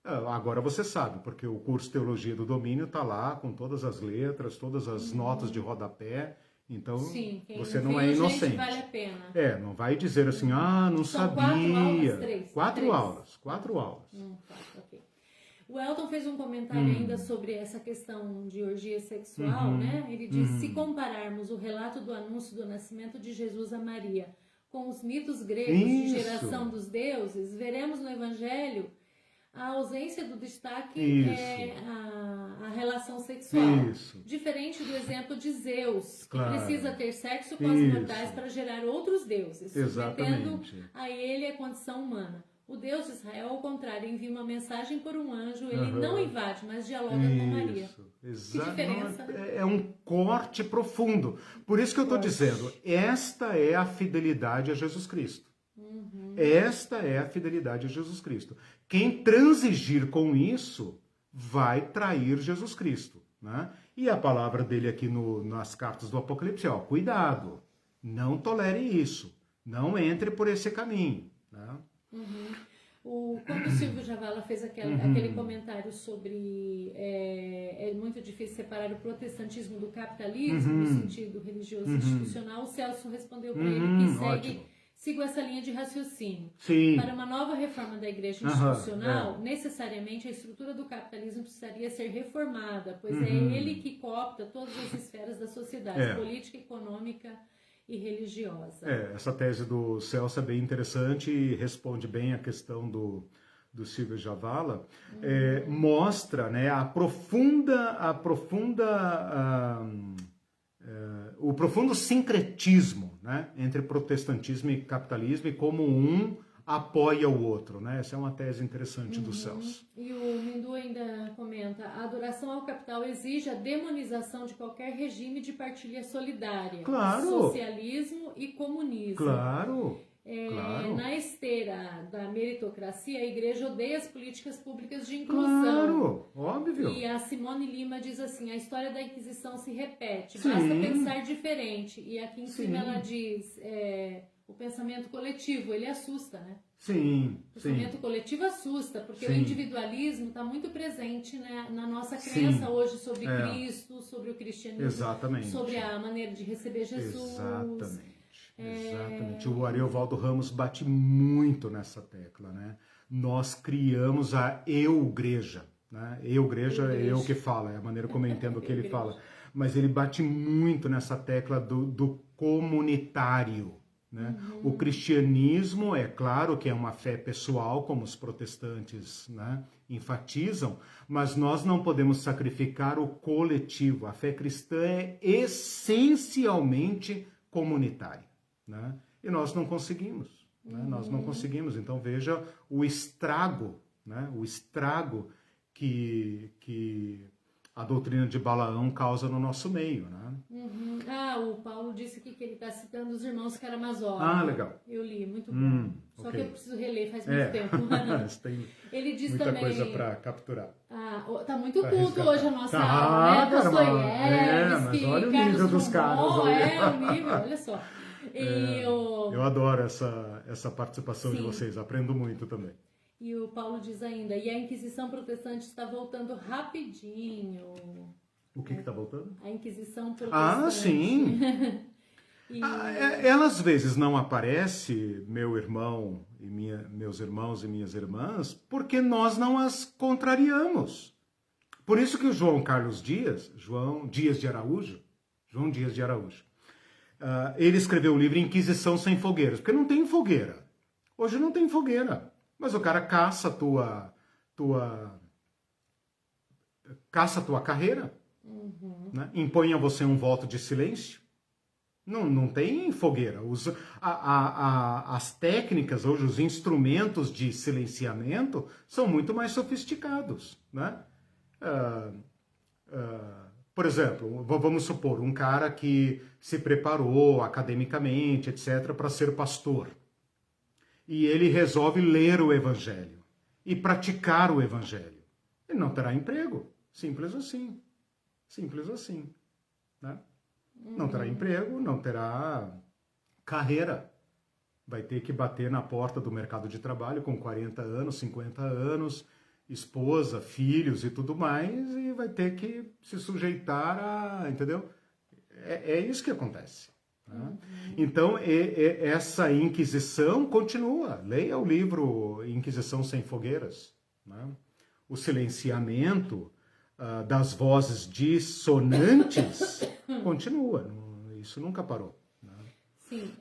agora você sabe, porque o curso Teologia do Domínio está lá com todas as letras, todas as notas de rodapé. Então, sim, você não é inocente. Vale a pena. Não vai dizer assim, não São sabia. 4 aulas, 4 aulas. Okay. O Elton fez um comentário ainda sobre essa questão de orgia sexual, né? Ele diz, se compararmos o relato do anúncio do nascimento de Jesus a Maria com os mitos gregos de geração dos deuses, veremos no Evangelho a ausência do destaque a relação sexual. Diferente do exemplo de Zeus, que precisa ter sexo com as mortais para gerar outros deuses, submetendo a ele a condição humana. O Deus de Israel, ao contrário, envia uma mensagem por um anjo, ele não invade, mas dialoga com Maria. Exato. Que diferença, né? É um corte profundo. Por isso que eu estou dizendo, esta é a fidelidade a Jesus Cristo. Esta é a fidelidade a Jesus Cristo. Quem transigir com isso vai trair Jesus Cristo, né? E a palavra dele aqui nas cartas do Apocalipse é, cuidado, não tolere isso, não entre por esse caminho, né? Quando o Silvio Javala fez aquele comentário sobre é muito difícil separar o protestantismo do capitalismo no sentido religioso institucional, o Celso respondeu para ele que sigo essa linha de raciocínio. Para uma nova reforma da igreja institucional, necessariamente a estrutura do capitalismo precisaria ser reformada, pois é ele que coopta todas as esferas da sociedade, política, econômica e religiosa. Essa tese do Celso é bem interessante e responde bem a questão do Silvio Javala. Mostra, né, o profundo sincretismo, né, entre protestantismo e capitalismo e como um apoia o outro, né? Essa é uma tese interessante do Celso. E o Mindu ainda comenta, a adoração ao capital exige a demonização de qualquer regime de partilha solidária, socialismo e comunismo. Claro. Na esteira da meritocracia, a igreja odeia as políticas públicas de inclusão. Óbvio. E a Simone Lima diz assim, a história da Inquisição se repete, basta pensar diferente. E aqui em cima ela diz, o pensamento coletivo, ele assusta, né? O pensamento coletivo assusta, porque o individualismo está muito presente, né, na nossa crença hoje sobre Cristo, sobre o cristianismo, sobre a maneira de receber Jesus. Exatamente. O Ariovaldo Ramos bate muito nessa tecla, né? Nós criamos a eu-greja, né? Eu-greja é eu que fala, é a maneira como eu entendo o que ele fala. Mas ele bate muito nessa tecla do comunitário, né? O cristianismo, é claro que é uma fé pessoal, como os protestantes, né, enfatizam, mas nós não podemos sacrificar o coletivo. A fé cristã é essencialmente comunitária, né? E nós não conseguimos, né? Nós não conseguimos. Então veja o estrago, né? O estrago que a doutrina de Balaão causa no nosso meio, né? O Paulo disse aqui que ele está citando os irmãos Karamazov. Legal. Eu li, muito bom. Só que eu preciso reler, faz muito tempo. Tem ele diz muita também... coisa para capturar. Tá muito culto hoje a nossa aula, né? Dostoiévski, mas olha o nível dos caras. O nível, olha só. Eu adoro essa participação de vocês, aprendo muito também. E o Paulo diz ainda, e a Inquisição Protestante está voltando rapidinho. O que está voltando? A Inquisição Protestante. Sim. Ela às vezes não aparece, meu irmão e meus irmãos e minhas irmãs, porque nós não as contrariamos. Por isso que o João Dias de Araújo, ele escreveu o livro Inquisição Sem Fogueiras, porque não tem fogueira. Hoje não tem fogueira, mas o cara caça a tua carreira, né? Impõe a você um voto de silêncio. Não tem fogueira. As técnicas, hoje, os instrumentos de silenciamento são muito mais sofisticados, né? Por exemplo, vamos supor, um cara que se preparou academicamente, etc., para ser pastor. E ele resolve ler o Evangelho e praticar o Evangelho. Ele não terá emprego. Simples assim. Simples assim, né? Não terá emprego, não terá carreira. Vai ter que bater na porta do mercado de trabalho com 40 anos, 50 anos, esposa, filhos e tudo mais, e vai ter que se sujeitar a... Entendeu? É isso que acontece. Né? Então, essa Inquisição continua. Leia o livro Inquisição Sem Fogueiras. Né? O silenciamento das vozes dissonantes continua, isso nunca parou. Né? Sim,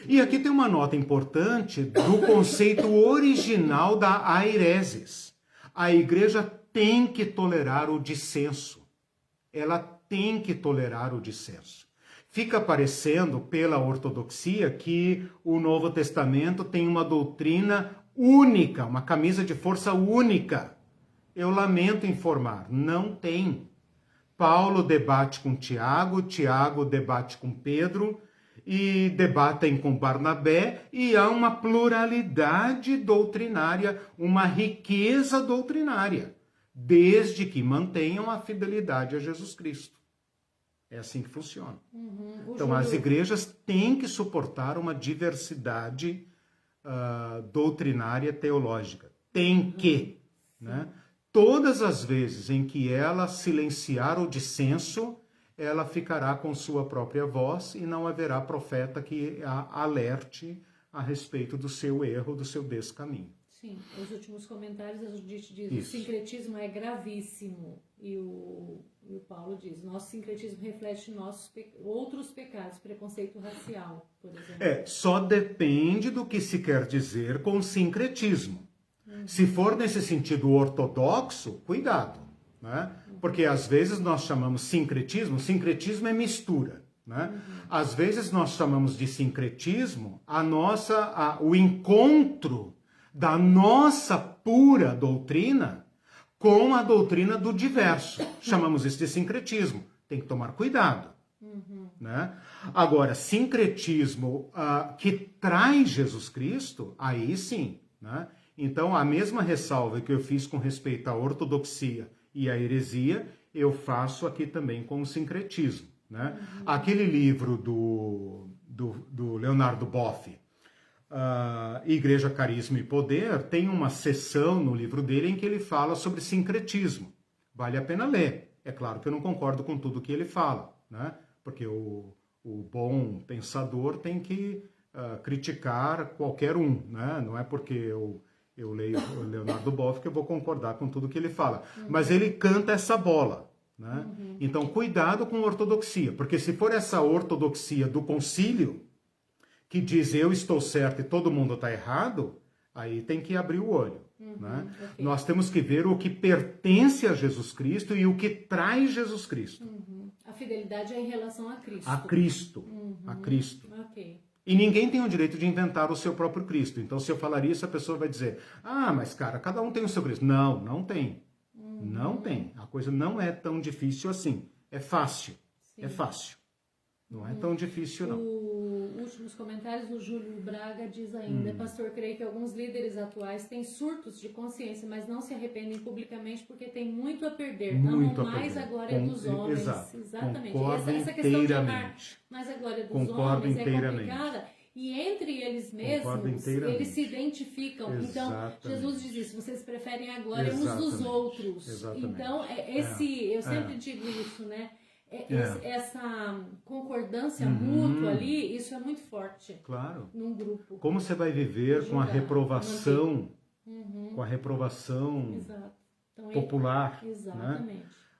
E aqui tem uma nota importante do conceito original da aireses. A igreja tem que tolerar o dissenso. Ela tem que tolerar o dissenso. Fica parecendo, pela ortodoxia, que o Novo Testamento tem uma doutrina única, uma camisa de força única. Eu lamento informar, não tem. Paulo debate com Tiago, Tiago debate com Pedro, e debatem com Barnabé, e há uma pluralidade doutrinária, uma riqueza doutrinária, desde que mantenham a fidelidade a Jesus Cristo. É assim que funciona. Então, as igrejas têm que suportar uma diversidade doutrinária teológica. Tem que, né? Todas as vezes em que ela silenciar o dissenso, ela ficará com sua própria voz e não haverá profeta que a alerte a respeito do seu erro, do seu descaminho. Sim, os últimos comentários, a Judite diz, o sincretismo é gravíssimo. E o Paulo diz, nosso sincretismo reflete outros pecados, preconceito racial, por exemplo. Só depende do que se quer dizer com sincretismo. Se for nesse sentido ortodoxo, cuidado, né? Porque às vezes nós chamamos sincretismo é mistura, né? Às vezes nós chamamos de sincretismo o encontro da nossa pura doutrina com a doutrina do diverso. Chamamos isso de sincretismo. Tem que tomar cuidado. Né? Agora, sincretismo que traz Jesus Cristo, aí sim, né? Então, a mesma ressalva que eu fiz com respeito à ortodoxia e à heresia, eu faço aqui também com o sincretismo. Né? Aquele livro do Leonardo Boff, Igreja, Carisma e Poder, tem uma seção no livro dele em que ele fala sobre sincretismo. Vale a pena ler. É claro que eu não concordo com tudo que ele fala, né? Porque o bom pensador tem que criticar qualquer um, né? Não é porque eu leio o Leonardo Boff que eu vou concordar com tudo que ele fala. Mas ele canta essa bola, né? Então, cuidado com a ortodoxia, porque se for essa ortodoxia do concílio, que diz eu estou certo e todo mundo está errado, aí tem que abrir o olho. Né? Okay. Nós temos que ver o que pertence a Jesus Cristo e o que traz Jesus Cristo. A fidelidade é em relação a Cristo. A Cristo. A Cristo. Okay. E ninguém tem o direito de inventar o seu próprio Cristo. Então, se eu falar isso, a pessoa vai dizer, mas cara, cada um tem o seu Cristo. Não tem. Não tem. A coisa não é tão difícil assim. É fácil. Sim. É fácil. Não é tão difícil, não. Últimos comentários, o Júlio Braga diz ainda: pastor, creio que alguns líderes atuais têm surtos de consciência, mas não se arrependem publicamente porque têm muito a perder. Amam mais a glória dos homens. Exato. Exatamente. Concordo essa questão de amar inteiramente. mais a glória dos Concordo homens inteiramente. é complicada. E entre eles mesmos, eles se identificam. Exatamente. Então, Jesus diz isso: vocês preferem a glória uns dos outros. Exatamente. Então, eu sempre digo isso, né? Essa concordância mútua ali, isso é muito forte. Claro. Num grupo. Como você vai viver com a reprovação, com a reprovação então, popular, exatamente.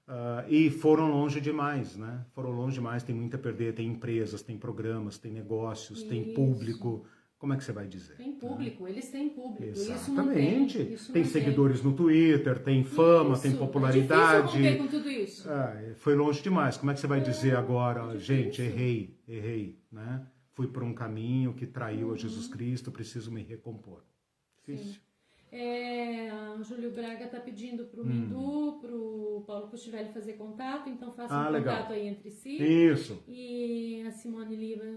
Né? E foram longe demais, né? Foram longe demais, tem muito a perder, tem empresas, tem programas, tem negócios, tem público. Como é que você vai dizer? Tem público, né? Eles têm público. Exatamente. Isso tem seguidores no Twitter, tem fama, tem popularidade. É difícil romper com tudo isso. Foi longe demais. Como é que você vai dizer agora, gente, errei, né? Fui por um caminho que traiu a Jesus Cristo, preciso me recompor. Difícil. O Júlio Braga está pedindo para o Mindu, para o Paulo Pustivelli fazer contato, então façam contato aí entre si. Isso. E a Simone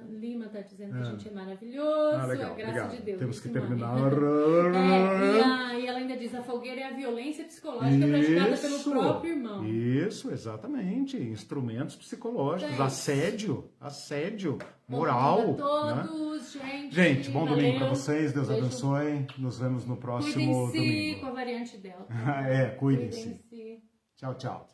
Lima está dizendo que a gente é maravilhoso, legal, a graça obrigado. de Deus. Temos que Simone. terminar. E ela ainda diz: a fogueira é a violência psicológica praticada pelo próprio irmão. Isso, exatamente. Instrumentos psicológicos, assédio, moral. Todos, né? Gente, bom domingo para vocês, Deus abençoe. Nos vemos no próximo domingo. Com a variante Delta. Cuidem-se. Tchau. Tchau.